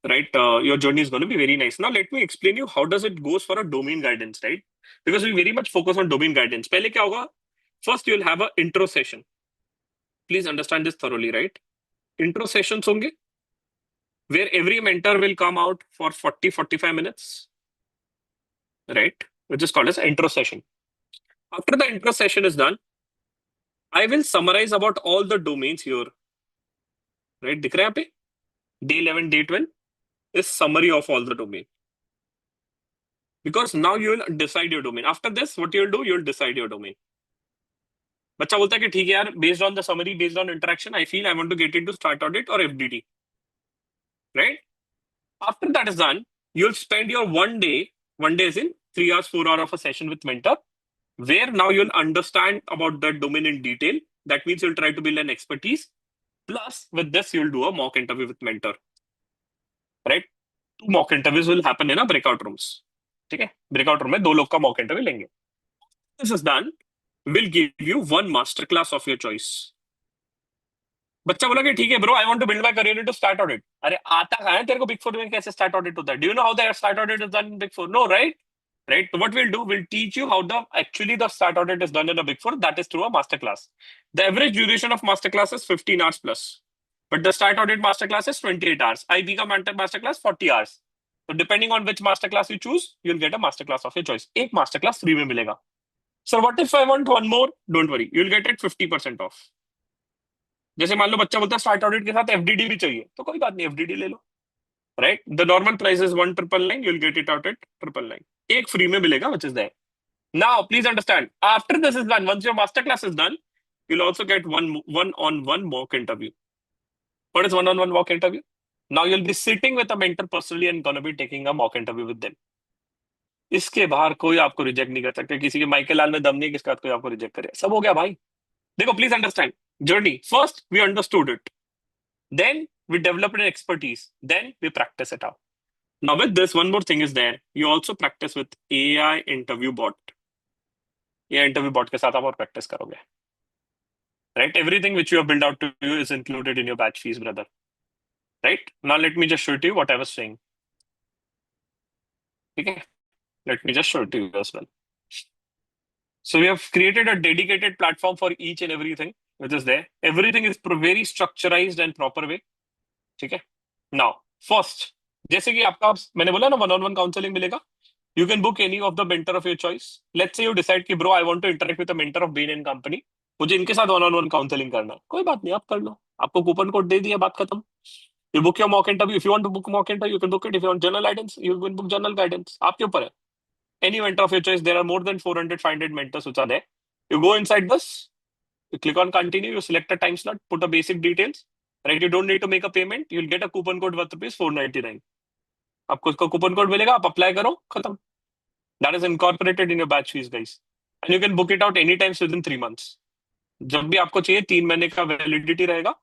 Speaker 1: right? Your journey is going to be very nice. Now, let me explain you how does it goes for a domain guidance, right? Because we very much focus on domain guidance. पहले क्या होगा? First, you'll have a intro session. Please understand this thoroughly, right? Intro sessions होंगे where every mentor will come out for 40-45 minutes, right? Which is called as intro session. After the intro session is done, I will summarize about all the domains here, right? दिख रहा है यहाँ पे? Day 11, day 12 is summary of all the domain. Because now you will decide your domain. After this, what you'll do, you'll decide your domain. बच्चा बोलता है कि ठीक है यार, based on the summary, based on interaction, I feel I want to get into Start Audit or FDT, right? After that is done, you'll spend your one day is in 3 hours, 4 hours of a session with mentor, where now you'll understand about that domain in detail. That means you'll try to build an expertise. Plus, with this, you'll do a mock interview with mentor, right? 2 mock interviews will happen in a breakout rooms. ठीक है? Breakout room में 2 लोग का mock interview लेंगे. This is done. We'll give you one masterclass of your choice. बच्चा बोला कि ठीक है bro, I want to build my career into start audit. अरे आता कहां है तेरे को बिग फोर में कैसे स्टार्ट ऑडिट होता है? Do you know how the start audit is done in big four? No, right? Right. So what we'll do, we'll teach you how the start audit is done in a big four. That is through a masterclass. The average duration of masterclass is 15 hours plus, but the start audit masterclass is 28 hours. IB का masterclass 40 hours. So depending on which masterclass you choose, you'll get a masterclass of your choice. एक masterclass free में मिलेगा. So what if I want one more? Don't worry, you'll get it 50% off. जैसे मान लो बच्चा बोलता है start audit के साथ एफडीडी भी चाहिए, तो कोई बात नहीं, एफडीडी ले लो, right? The normal price is 1,999, you'll get it out at 999. एक फ्री में मिलेगा, which is there. Now, please understand, after this is done, once your masterclass is done, you'll also get one-on-one mock interview. What is one-on-one mock interview? Now you'll be sitting with a mentor personally and gonna be taking a mock interview with them. इसके बाहर कोई आपको reject नहीं कर सकता. किसी के Michael लाल में दम नहीं है किसका कोई आपको रिजेक्ट करे. सब हो गया भाई. देखो, please understand journey. First, we understood it. Then we developed an expertise. Then we practice it out. Now with this, one more thing is there. You also practice with AI interview bot. AI interview bot के साथ आप और practice करोगे. Right? Everything which you have built out to you is included in your batch fees, brother. Right? Now let me just show it to you what I was saying. Okay? Let me just show it to you as well. So we have created a dedicated platform for each and everything which is there. Everything is very structurized and proper way. ठीक है? Now, first, जैसे कि आपका मैंने बोला ना one-on-one counseling मिलेगा. You can book any of the mentor of your choice. Let's say you decide कि bro, I want to interact with a mentor of Bain and Company. मुझे इनके साथ one-on-one counseling करना है. कोई बात नहीं, आप कर लो. आपको कूपन कोड दे दिया, बात खत्म. You book your mock interview. If you want to book mock interview, you can book it. If you want general guidance, you can book general guidance. आपके ऊपर है. Any mentor of your choice. There are more than 400, 500 mentors which are there. You go inside this, you click on continue, you select a time slot, put the basic details, right? You don't need to make a payment. You'll get a coupon code worth rupees 499. आपको उसका coupon code मिलेगा, आप apply करो, खत्म. That is incorporated in your batch fees, guys. And you can book it out anytime within 3 months. जब भी आपको चाहिए 3 महीने का validity रहेगा.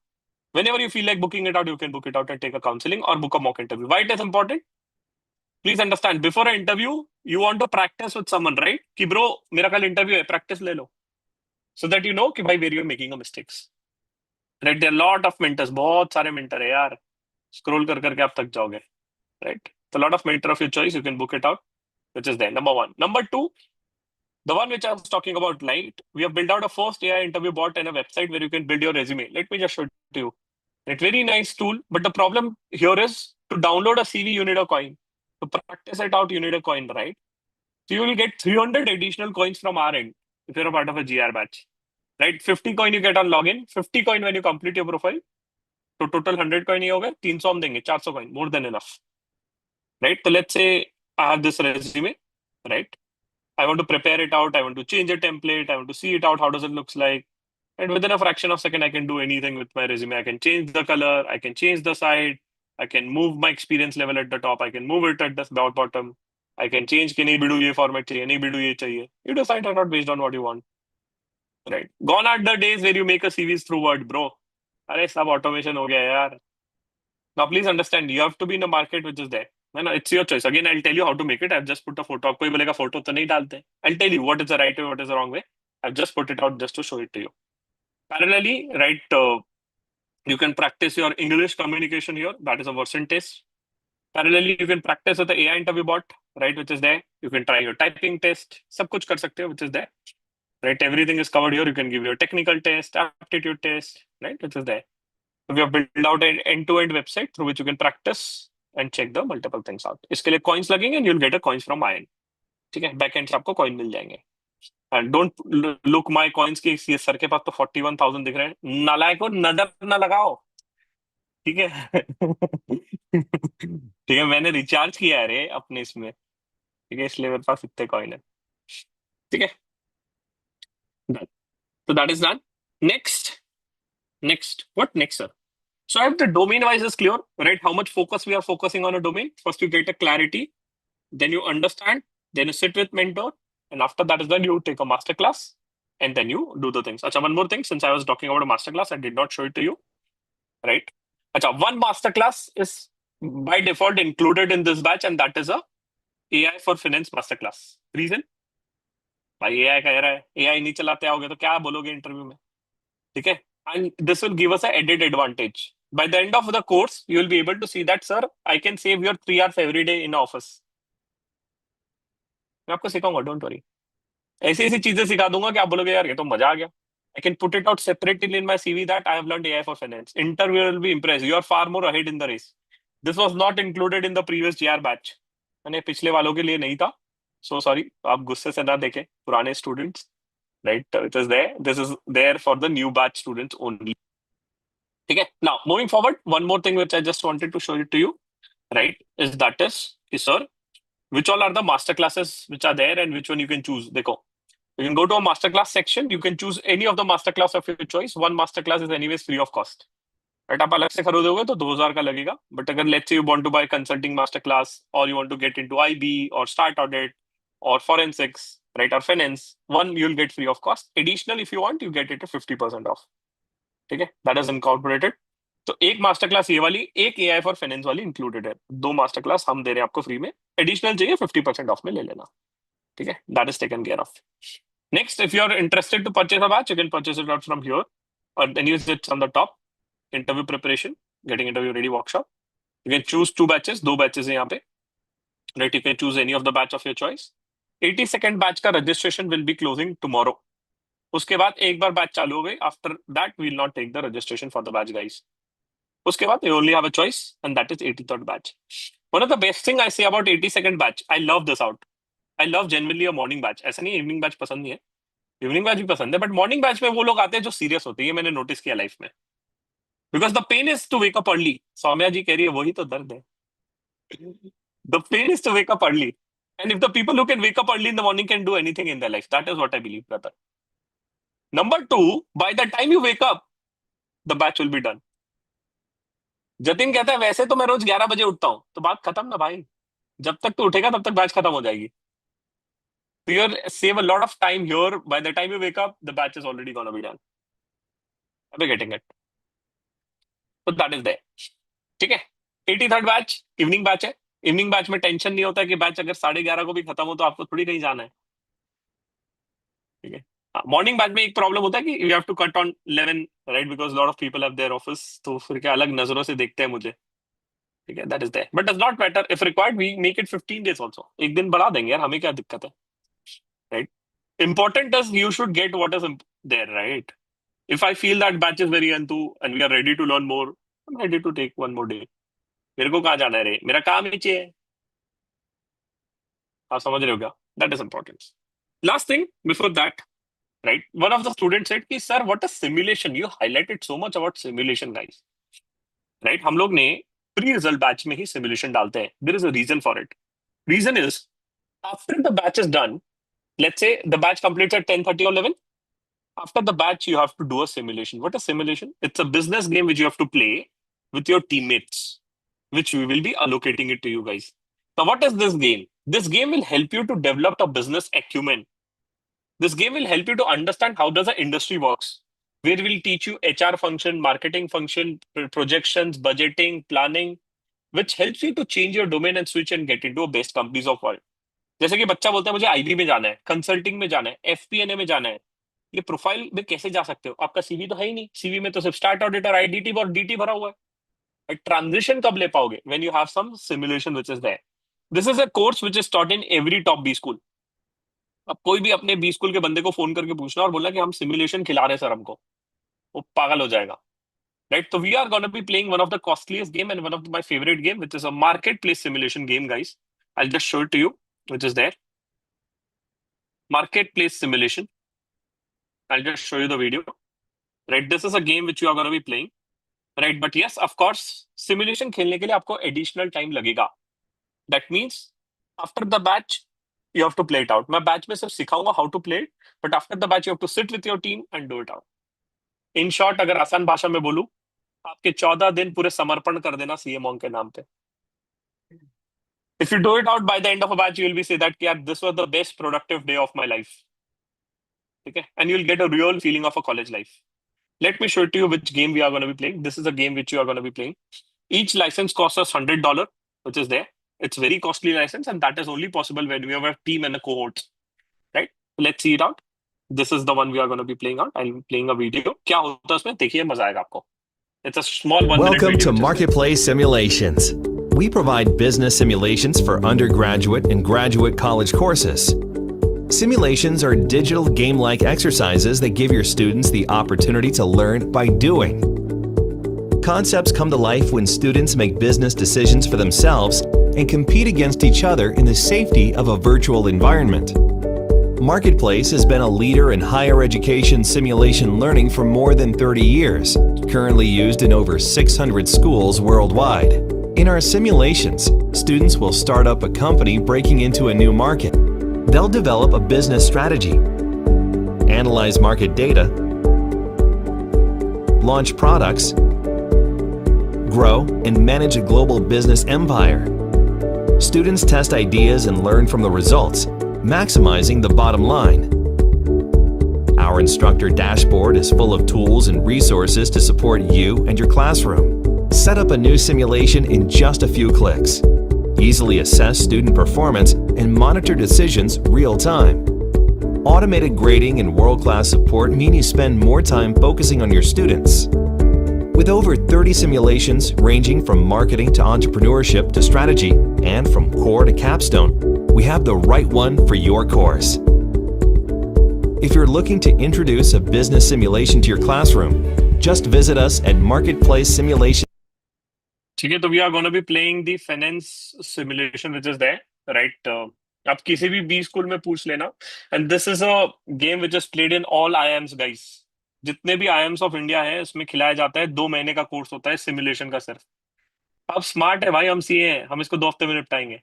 Speaker 1: Whenever you feel like booking it out, you can book it out and take a counseling or book a mock interview. Why it is important? Please understand, before an interview, you want to practice with someone, right? कि bro, मेरा कल interview है, practice ले लो. So that you know कि भाई where you're making a mistakes. Right? There are a lot of mentors, बहुत सारे mentor है यार. Scroll कर करके आप थक जाओगे. Right? So a lot of mentor of your choice, you can book it out, which is there. Number 1. Number 2, the one which I was talking about, right? We have built out a first AI interview bot and a website where you can build your resume. Let me just show it to you. It's very nice tool, but the problem here is to download a CV, you need a coin. To practice it out, you need a coin, right? So you will get 300 additional coins from our end if you're a part of a GR batch. Right? 50 coin you get on login, 50 coin when you complete your profile. तो total 100 coin ही हो गए, 300 हम देंगे, 400 coin, more than enough. Right? तो let's say I have this resume, right? I want to prepare it out. I want to change a template. I want to see it out. How does it looks like? And within a fraction of a second, I can do anything with my resume. I can change the color. I can change the side. I can move my experience level at the top. I can move it at the bottom. I can change कि नहीं बिडू ये format चाहिए, नहीं बिडू ये चाहिए. You decide or not based on what you want. Right? Gone are the days where you make a CVs through Word, bro. अरे सब automation हो गया यार. Now please understand, you have to be in a market which is there. No, no, it's your choice. Again, I'll tell you how to make it. I've just put a photo. आप कोई बोलेगा photo तो नहीं डालते. I'll tell you what is the right way, what is the wrong way. I've just put it out just to show it to you. Parallelly, right, you can practice your English communication here. That is a version test. Parallelly, you can practice with the AI interview bot, right, which is there. You can try your typing test. सब कुछ कर सकते हो, which is there. Right, everything is covered here. You can give your technical test, aptitude test, right, which is there. So we have built out an end-to-end website through which you can practice and check the multiple things out. इसके लिए coins लगेंगे and you'll get a coins from my end. ठीक है, back end से आपको coin मिल जाएंगे. And don't look my coins की sir के पास तो 41,000 दिख रहे हैं. नालायक को नजर ना लगाओ. ठीक है. ठीक है, मैंने रिचार्ज किया है रे अपने इसमें. ठीक है, इसलिए मेरे पास इतने कॉइन है. ठीक है. Done. So that is done. Next, what next, sir? So if the domain wise is clear, right? How much focus we are focusing on a domain? First, you get a clarity, then you understand, then you sit with mentor, and after that is done, you take a master class, and then you do the things. Acha, one more thing, since I was talking about a master class, I did not show it to you, right? Acha, one master class is by default included in this batch, and that is a AI for Finance master class. Reason? भाई AI कह रहा है, AI नहीं चलाते आओगे तो क्या बोलोगे इंटरव्यू में? ठीक है? And this will give us an added advantage. By the end of the course, you will be able to see that, sir, I can save your 3 hours every day in office. मैं आपको सिखाऊंगा, don't worry. ऐसी ऐसी चीजें सिखा दूंगा कि आप बोलोगे यार ये तो मजा आ गया. I can put it out separately in my CV that I have learned AI for finance. Interviewer will be impressed. You are far more ahead in the race. This was not included in the previous GR batch. मैंने पिछले वालों के लिए नहीं था. So sorry, आप गुस्से से ना देखें पुराने students. Right? It is there. This is there for the new batch students only. Okay. Now, moving forward, one more thing which I just wanted to show it to you, right, is sir, which all are the master classes which are there and which one you can choose. Dekho. You can go to a masterclass section. You can choose any of the masterclass of your choice. One masterclass is anyways free of cost. Right? आप अलग से खरीदोगे तो 2,000 का लगेगा. But अगर let's say you want to buy consulting masterclass or you want to get into IB or start audit or forensics, right, or finance, one you'll get free of cost. Additional, if you want, you get it at 50% off. ठीक है, that is incorporated. तो एक master class ये वाली, एक AI for finance वाली included है. 2 master class हम दे रहे हैं आपको फ्री में. एडिशनल चाहिए 50% ऑफ में ले लेना. ठीक है, that is taken care of. Next, if you are interested to purchase a batch, you can purchase it out from here और then use its on the top. Interview preparation, getting interview ready workshop. You can choose 2 batches, 2 batches है यहाँ पे. Right, you can choose any of the batch of your choice. 82nd batch का registration will be closing tomorrow. उसके बाद एक बार batch चालू हो गई, after that we will not take the registration for the batch guys. उसके बाद you only have a choice and that is 83rd batch. One of the best thing I say about 82nd batch, I love this out. I love genuinely a morning batch. ऐसा नहीं evening batch पसंद नहीं है, evening batch भी पसंद है, but morning batch में वो लोग आते हैं जो सीरियस होते हैं. ये मैंने नोटिस किया लाइफ में. Because the pain is to wake up early. Saumya ji कह रही है वही तो दर्द है. The pain is to wake up early. And if the people who can wake up early in the morning can do anything in their life, that is what I believe, brother. Number 2, by the time you wake up, the batch will be done. Jatin कहता है वैसे तो मैं रोज 11 बजे उठता हूं, तो बात खत्म ना भाई. जब तक तू उठेगा तब तक बैच खत्म हो जाएगी. So you save a lot of time here. By the time you wake up, the batch is already gonna be done. Are we getting it? So that is there. ठीक है. 83rd बैच इवनिंग बैच है. Evening batch में tension नहीं होता कि batch अगर 11:30 को भी खत्म हो तो आपको थोड़ी कहीं जाना है. ठीक है. मॉर्निंग बैच में एक प्रॉब्लम होता है कि you have to cut on 11, right, because lot of people have their office, तो फिर क्या अलग नजरों से देखते हैं मुझे. ठीक है, that is there, but does not matter. If required we make it 15 days also. एक दिन बढ़ा देंगे यार, हमें क्या दिक्कत है, right. Important is you should get what is there, right. If I feel that batch is very into and we are ready to learn more, I am ready to take one more day. मेरे को कहाँ जाना है रे, मेरा काम नीचे है. आप समझ रहे हो क्या? That is important. Last thing before that, right? One of the students said, "Ki, sir, what is simulation? You highlighted so much about simulation, guys." Right? हम लोग ने प्री रिजल्ट बैच में ही सिमुलेशन डालते हैं. There is a reason for it. Reason is after the batch is done, let's say the batch completes at 10:30 or 11. After the batch, you have to do a simulation. What is simulation? It's a business game which you have to play with your teammates, which we will be allocating it to you guys. Now, what is this game? This game will help you to develop a business acumen. This game will help you to understand how does the industry works. Where will teach you HR function, marketing function, projections, budgeting, planning, which helps you to change your domain and switch and get into a best companies of world. जैसे कि बच्चा बोलता है मुझे IB में जाना है, consulting में जाना है, एफपीएनए में जाना है. ये प्रोफाइल में कैसे जा सकते हो? आपका सीवी तो है ही नहीं. सीवी में तो सिर्फ स्टार्ट ऑडिटर, आईडीटी और डीटी भरा हुआ है. ट्रांजिशन कब ले पाओगे? When you have some simulation which is there. This is a course which is taught in every top B school. अब कोई भी अपने बी स्कूल के बंदे को फोन करके पूछना और बोलना कि हम सिमुलेशन खिला रहे हैं सर हमको, वो पागल हो जाएगा. Right, so we are going to be playing one of the costliest game and one of my favorite game, which is a marketplace simulation game, guys. I'll just show it to you, which is there. Marketplace simulation. I'll just show you the video. Right, this is a game which you are going to be playing. Right, but yes, of course, simulation खेलने के लिए आपको additional time लगेगा. That means after the batch, you have to play it out. मैं batch में सिर्फ सिखाऊंगा how to play it, but after the batch, you have to sit with your team and do it out. In short, अगर आसान भाषा में बोलूं, आपके 14 दिन पूरे समर्पण कर देना सीए मॉन्ग के नाम पे. If you do it out by the end of a batch, you will be say that, yeah, this was the best productive day of my life. Okay, and you'll get a real feeling of a college life. Let me show it to you which game we are going to be playing. This is a game which you are going to be playing. Each license costs us $100, which is there. It's very costly license, and that is only possible when we have a team and a cohort. Right? Let's see it out. This is the one we are going to be playing out. I'm playing a video. क्या होता है उसमें? देखिए मजा आएगा आपको. It's a small 1 minute
Speaker 2: Welcome
Speaker 1: video.
Speaker 2: to Marketplace Simulations. We provide business simulations for undergraduate and graduate college courses. Simulations are digital game-like exercises that give your students the opportunity to learn by doing. Concepts come to life when students make business decisions for themselves and compete against each other in the safety of a virtual environment. Marketplace has been a leader in higher education simulation learning for more than 30 years, currently used in over 600 schools worldwide. In our simulations, students will start up a company breaking into a new market. They'll develop a business strategy, analyze market data, launch products, grow and manage a global business empire. Students test ideas and learn from the results, maximizing the bottom line. Our instructor dashboard is full of tools and resources to support you and your classroom. Set up a new simulation in just a few clicks. Easily assess student performance and monitor decisions real time. Automated grading and world-class support mean you spend more time focusing on your students. With over 30 simulations ranging from marketing to entrepreneurship to strategy, and from core to capstone, we have the right one for your course. If you're looking to introduce a business simulation to your classroom, just visit us at Marketplace Simulation.
Speaker 1: ठीक है, तो we are gonna be playing the finance simulation which is there, right. आप किसी भी B school में पूछ लेना, and this is a game which is played in all IIMs guys. जितने भी आईएम्स ऑफ इंडिया है उसमें खिलाया जाता है. 2 महीने का कोर्स होता है सिमुलेशन का सिर्फ. आप स्मार्ट है भाई, हम सीए हैं, हम इसको 2 हफ्ते में निपटाएंगे.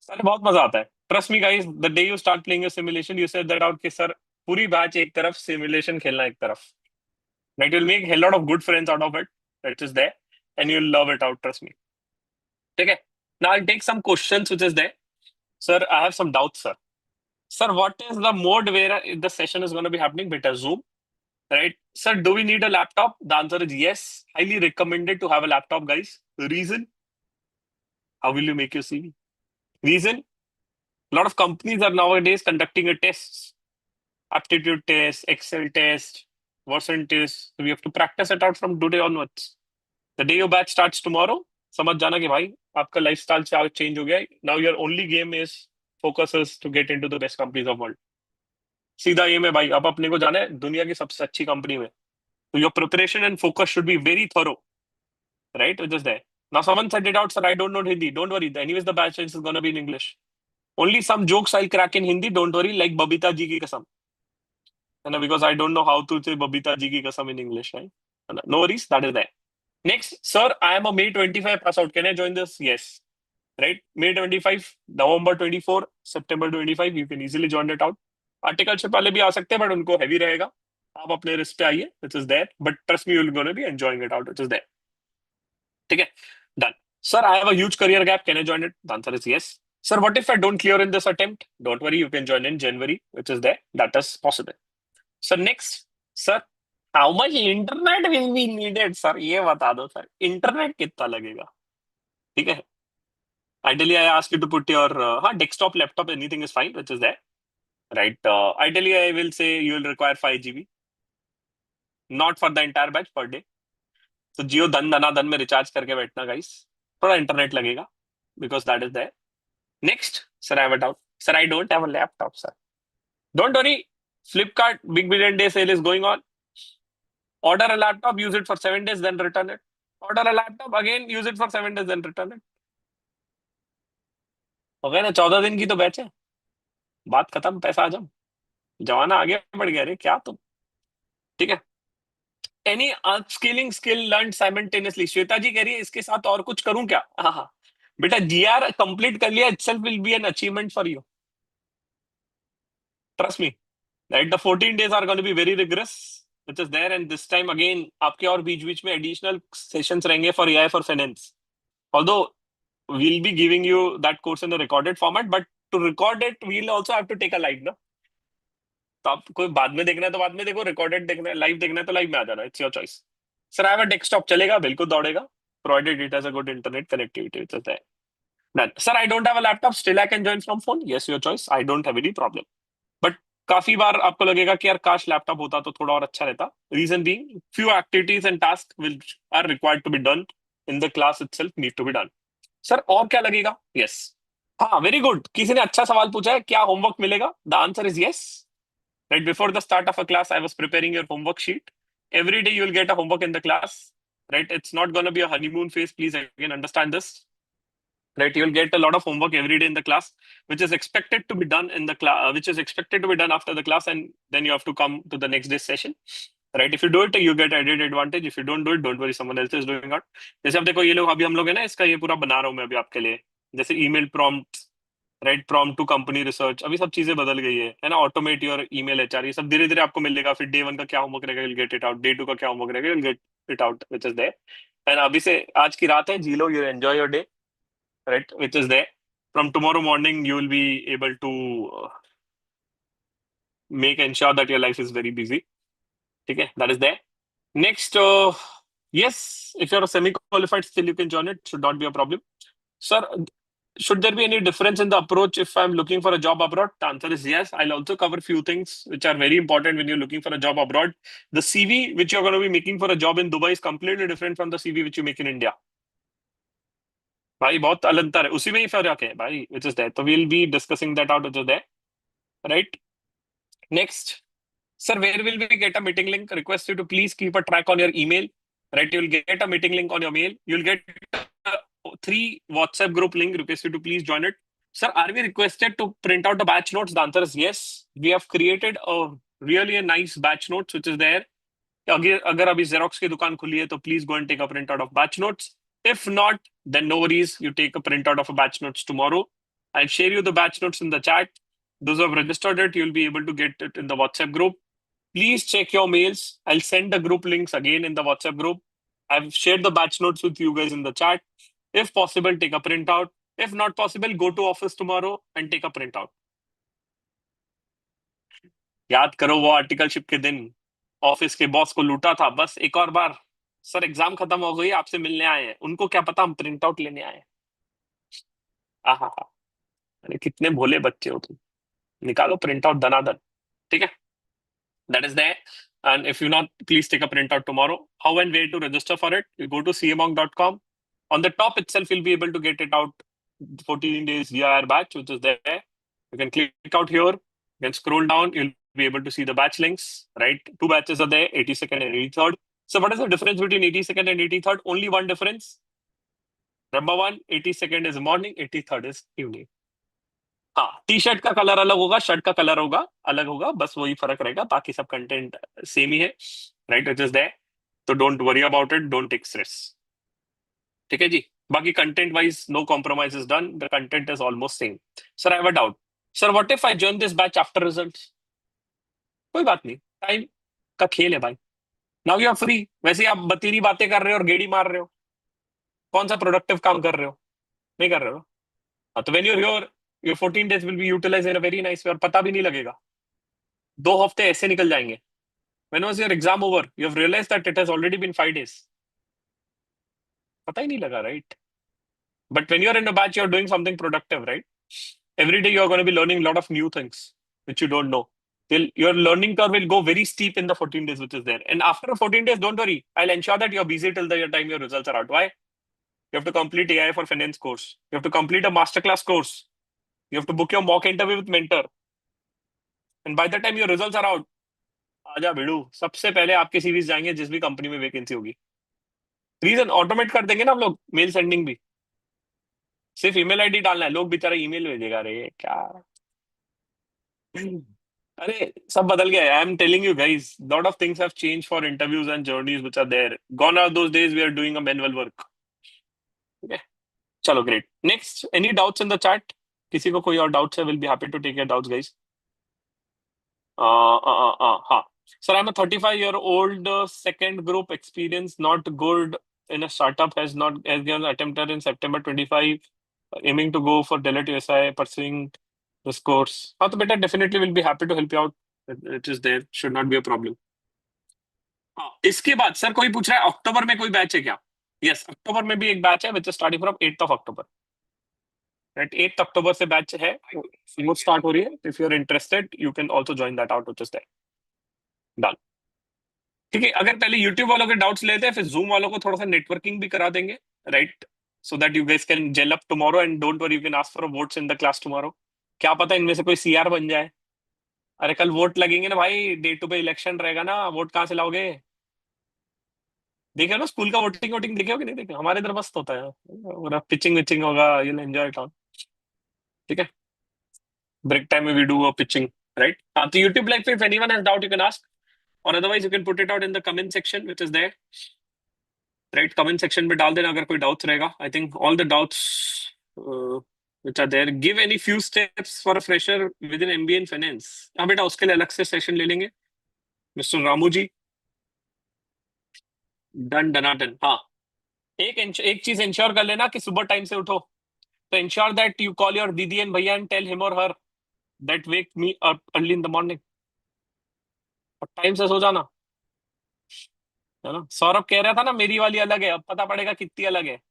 Speaker 1: सर बहुत मजा आता है. Trust me guys, the day you start playing a simulation you said that out कि सर पूरी बैच एक तरफ, सिमुलेशन खेलना एक तरफ. Right, you will make hell lot of good friends out of it. It is there, and you'll love it out. Trust me. Okay. Now I'll take some questions which is there. Sir, I have some doubts, sir. Sir, what is the mode where the session is going to be happening? Beta Zoom, right? Sir, do we need a laptop? The answer is yes. Highly recommended to have a laptop, guys. The reason? How will you make your CV? Reason? A lot of companies are nowadays conducting a tests, aptitude test, Excel test, Watson test. So we have to practice it out from today onwards. The day your batch starts tomorrow, समझ जाना कि भाई आपका lifestyle change हो गया है. Now your only game is focus to get into the best companies of world. सीधा aim है भाई, अब अपने को जाना है दुनिया की सबसे अच्छी कंपनी में. तो your preparation and focus should be very thorough, right? Which is there. Now someone said it out, sir I don't know Hindi. Don't worry, anyways the batch is gonna be in English. Only some jokes I'll crack in Hindi. Don't worry, like Babita ji ki kasam. Because I don't know how to say Babita ji ki kasam in English, right? No worries, that is there. Next, sir, I am a May 25 pass out. Can I join this? Yes. Right? May 25, November 24, September 25, you can easily join it out. Articleship वाले भी आ सकते हैं but उनको heavy रहेगा. आप अपने risk पे आइए, which is there. But trust me, you're going to be enjoying it out, which is there. ठीक है? Done. Sir, I have a huge career gap. Can I join it? The answer is yes. Sir, what if I don't clear in this attempt? Don't worry, you can join in January, which is there. That is possible. Sir, next. Sir, how much internet will be needed? Sir, ये बता दो sir. Internet कितना लगेगा? ठीक है? Ideally, I ask you to put your desktop, laptop, anything is fine, which is there, right? Ideally, I will say you will require 5 GB, not for the entire batch per day. So Jio धन धना धन में recharge करके बैठना guys, थोड़ा internet लगेगा because that is there. Next, sir, I have a doubt. Sir, I don't have a laptop, sir. Don't worry, Flipkart Big Billion Day sale is going on. Order a laptop, use it for 7 days, then return it. Order a laptop again, use it for 7 days, then return it. हो गया ना, 14 दिन की तो batch है. बात खत्म, पैसा आ जाओ. जमाना आगे बढ़ गया रे, क्या तुम. ठीक है. Any upskilling skill learn simultaneously. Shweta ji कह रही है इसके साथ और कुछ करूं क्या? हाँ हाँ बेटा, जीआर कंप्लीट कर लिया, itself will be an achievement for you. Trust me, right? The 14 days are going to be very rigorous, which is there, and this time again आपके और बीच बीच में एडिशनल सेशंस रहेंगे for AI for finance. although we'll be giving you that course in a recorded format, but to record it we'll also have to take a live, no? तो आप कोई बाद में देखना है तो बाद में देखो, रिकॉर्डेड देखना है, लाइव देखना है तो लाइव में आ जाना. It's your choice. Sir, I have a desktop. चलेगा, बिल्कुल दौड़ेगा, provided it has a good internet connectivity, which is there. Done. Sir, I don't have a laptop, still I can join from phone. Yes, your choice. I don't have any problem. But काफी बार आपको लगेगा कि यार काश laptop होता तो थोड़ा और अच्छा रहता. Reason being, few activities and task will are required to be done in the class itself, need to be done. Sir, और क्या लगेगा? यस. हाँ, वेरी गुड. किसी ने अच्छा सवाल पूछा है, क्या होमवर्क मिलेगा? The answer is yes. Right before the start of a class, I was preparing your homework sheet. Every day you'll get a homework in the class. Right? It's not going to be a honeymoon phase. Please again understand this. Right? You'll get a lot of homework every day in the class, which is expected to be done in the class, which is expected to be done after the class, and then you have to come to the next day's session. Right? If you do it, you get added advantage. If you don't do it, don't worry, someone else is doing it. जैसे अब देखो, ये लोग अभी हम लोग है ना, इसका ये पूरा बना रहा हूँ मैं अभी आपके लिए. जैसे email prompt, right, prompt to company research, अभी सब चीजें बदल गई है ना. ऑटोमेट योर ईमेल एचआर, ये सब धीरे धीरे आपको मिलेगा. फिर डे 1 का क्या होमवर्क रहेगा, you'll get it out. Day 2 का क्या होमवर्क रहेगा, you'll get it out, which is there. And अभी से आज की रात है, जी लो, you enjoy your day, right, which is there. From tomorrow morning you will be able to make ensure that your life is very busy. ठीक है, that is there. Next, yes, if you're a semi-qualified, still you can join it, should not be a problem. Sir, should there be any difference in the approach if I'm looking for a job abroad? The answer is yes. I'll also cover few things which are very important when you're looking for a job abroad. The CV which you're going to be making for a job in Dubai is completely different from the CV which you make in India. भाई बहुत अलंतर है, उसी में ही फर्क है भाई, which is there. So we'll be discussing that out, which is there, right? Next, sir, where will we get a meeting link? Request you to please keep a track on your email, right? You'll get a meeting link on your mail. You'll get 3 WhatsApp group link. Request you to please join it. Sir, are we requested to print out the batch notes? The answer is yes. We have created a really a nice batch notes, which is there. अगर अभी Xerox की दुकान खुली है तो please go and take a printout of batch notes. If not, then no worries. You take a printout of a batch notes tomorrow. I'll share you the batch notes in the chat. Those who have registered it, you'll be able to get it in the WhatsApp group. Please check your mails. I'll send the group links again in the WhatsApp group. I've shared the batch notes with you guys in the chat. If possible, take a printout. If not possible, go to office tomorrow and take a printout. याद करो वो articleship के दिन office के boss को लूटा था. बस एक और बार, सर एग्जाम खत्म हो गई, आपसे मिलने आए हैं. उनको क्या पता हम प्रिंट आउट लेने आए हैं. आहा, अरे कितने भोले बच्चे हो तुम. निकालो प्रिंट आउट दनादन. ठीक है, that is there. And if you not, please take a printout tomorrow. How and where to register for it? You go to cmonk.com. On the top itself, you'll be able to get it out. 14 days GIR batch, which is there. You can click out here. You can scroll down. You'll be able to see the batch links, right? 2 batches are there, 82nd and 83rd. So what is the difference between 82nd and 83rd? Only one difference. Number one, 82nd is morning, 83rd is evening. हाँ, T shirt का colour अलग होगा, shirt का colour होगा अलग होगा, बस वही फर्क रहेगा, बाकी सब कंटेंट सेम ही है। Right, it is there. तो don't worry about it, don't take stress. ठीक है जी। बाकी content wise no compromise is done, the content is almost same. Sir I have a doubt. Sir what if I join this batch after results? कोई बात नहीं, time का खेल है भाई। नाउ यू आर फ्री, वैसे ही आप बतीरी बातें कर रहे हो और गेड़ी मार रहे हो, कौन सा प्रोडक्टिव काम कर रहे हो? नहीं कर रहे हो। हाँ, तो when you your your 14 days will be utilise in a very nice way, और पता भी नहीं लगेगा। 2 हफ्ते ऐसे निकल जाएंगे। When was your exam over, you have realise that it has already been 5 days। पता ही नहीं लगा, right? But when you are in a batch, you are doing something productive, right? Every day you are going to be learning a lot of new things which you don't know. Till your learning curve will go very steep in the 14 days which is there. And after 14 days, don't worry. I'll ensure that you're busy till the time your results are out. Why? You have to complete AI for finance course. You have to complete a masterclass course. You have to book your mock interview with mentor. And by the time your results are out, आजा भिड़ू, सबसे पहले आपके CVs जाएंगे जिस भी company में vacancy होगी। Reason automate कर देंगे ना हम लोग, मेल सेंडिंग भी। सिर्फ ईमेल आईडी डालना है, लोग बेचारा ईमेल भेजेगा, रे क्या। अरे सब बदल गया है। I am telling you guys, lot of things have change for interviews and journeys which are there. Gone are those days we are doing a manual work. ठीक है, चलो great. Next, any doubts in the chat? किसी को कोई और doubts है? Will be happy to take your doubts guys. हाँ sir, I am a 35-year-old, second group experience not good in a startup, has given attempted in September 25, aiming to go for Deloitte USI, pursuing this course। हाँ तो बेटा, definitely will be happy to help you out। It is there, should not be a problem। हाँ, इसके बाद sir कोई पूछ रहा है अक्टूबर में कोई बैच है क्या? यस, अक्टूबर में भी एक बैच है which starting from 8 October. Right, 8 अक्टूबर से बैच है, वो स्टार्ट हो रही है। If you are interested you can also join that out, which is done. ठीक है, अगर पहले यूट्यूब वालों के डाउट्स लेते हैं, फिर जूम वालों को थोड़ा सा नेटवर्किंग भी करा देंगे। Right, so that you guys can gel up tomorrow, and don't worry, you can ask for votes in the class tomorrow. क्या पता इनमें से कोई सीआर बन जाए। अरे कल वोट लगेंगे ना भाई, डे टू पे इलेक्शन रहेगा ना, वोट कहाँ से लाओगे? देखे हो ना स्कूल का वोटिंग, वोटिंग देखे हो कि नहीं देखे? हमारे इधर मस्त होता है, पूरा पिचिंग विचिंग होगा, यू एंजॉय इट ऑल। ठीक है, ब्रेक टाइम में we do a pitching. Right, हाँ तो यूट्यूब लाइव पे if anyone has doubt you can ask, और otherwise you can put it out in the comment section which is there. Right, comment section में डाल देना अगर कोई डाउट्स रहेगा। I think all the doubts which are there। give any few steps for a fresher within MBA in finance। हाँ बेटा, उसके लिए अलग से सेशन ले लेंगे मिस्टर रामू जी। डन डनाटन। हाँ, एक चीज इंश्योर कर लेना कि सुबह टाइम से उठो। तो ensure that you call your दीदी and भैया and tell him or her that wake me up early in the morning। और टाइम से सो जाना, है ना? सौरभ कह रहा था ना मेरी वाली अलग है, अब पता पड़ेगा कितनी अलग है।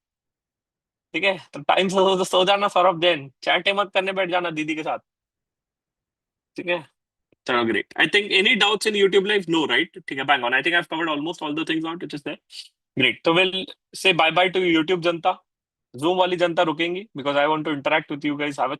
Speaker 1: ठीक है, तो टाइम से सो जाना सौरभ जैन, चैटे मत करने बैठ जाना दीदी के साथ। ठीक है, चलो great. I think any doubts in YouTube live? No, right? ठीक है, bang on. I think I have covered almost all the things out which is there. Great, तो will say bye bye to YouTube जनता। Zoom वाली जनता रुकेंगी because I want to interact with you guys. Have a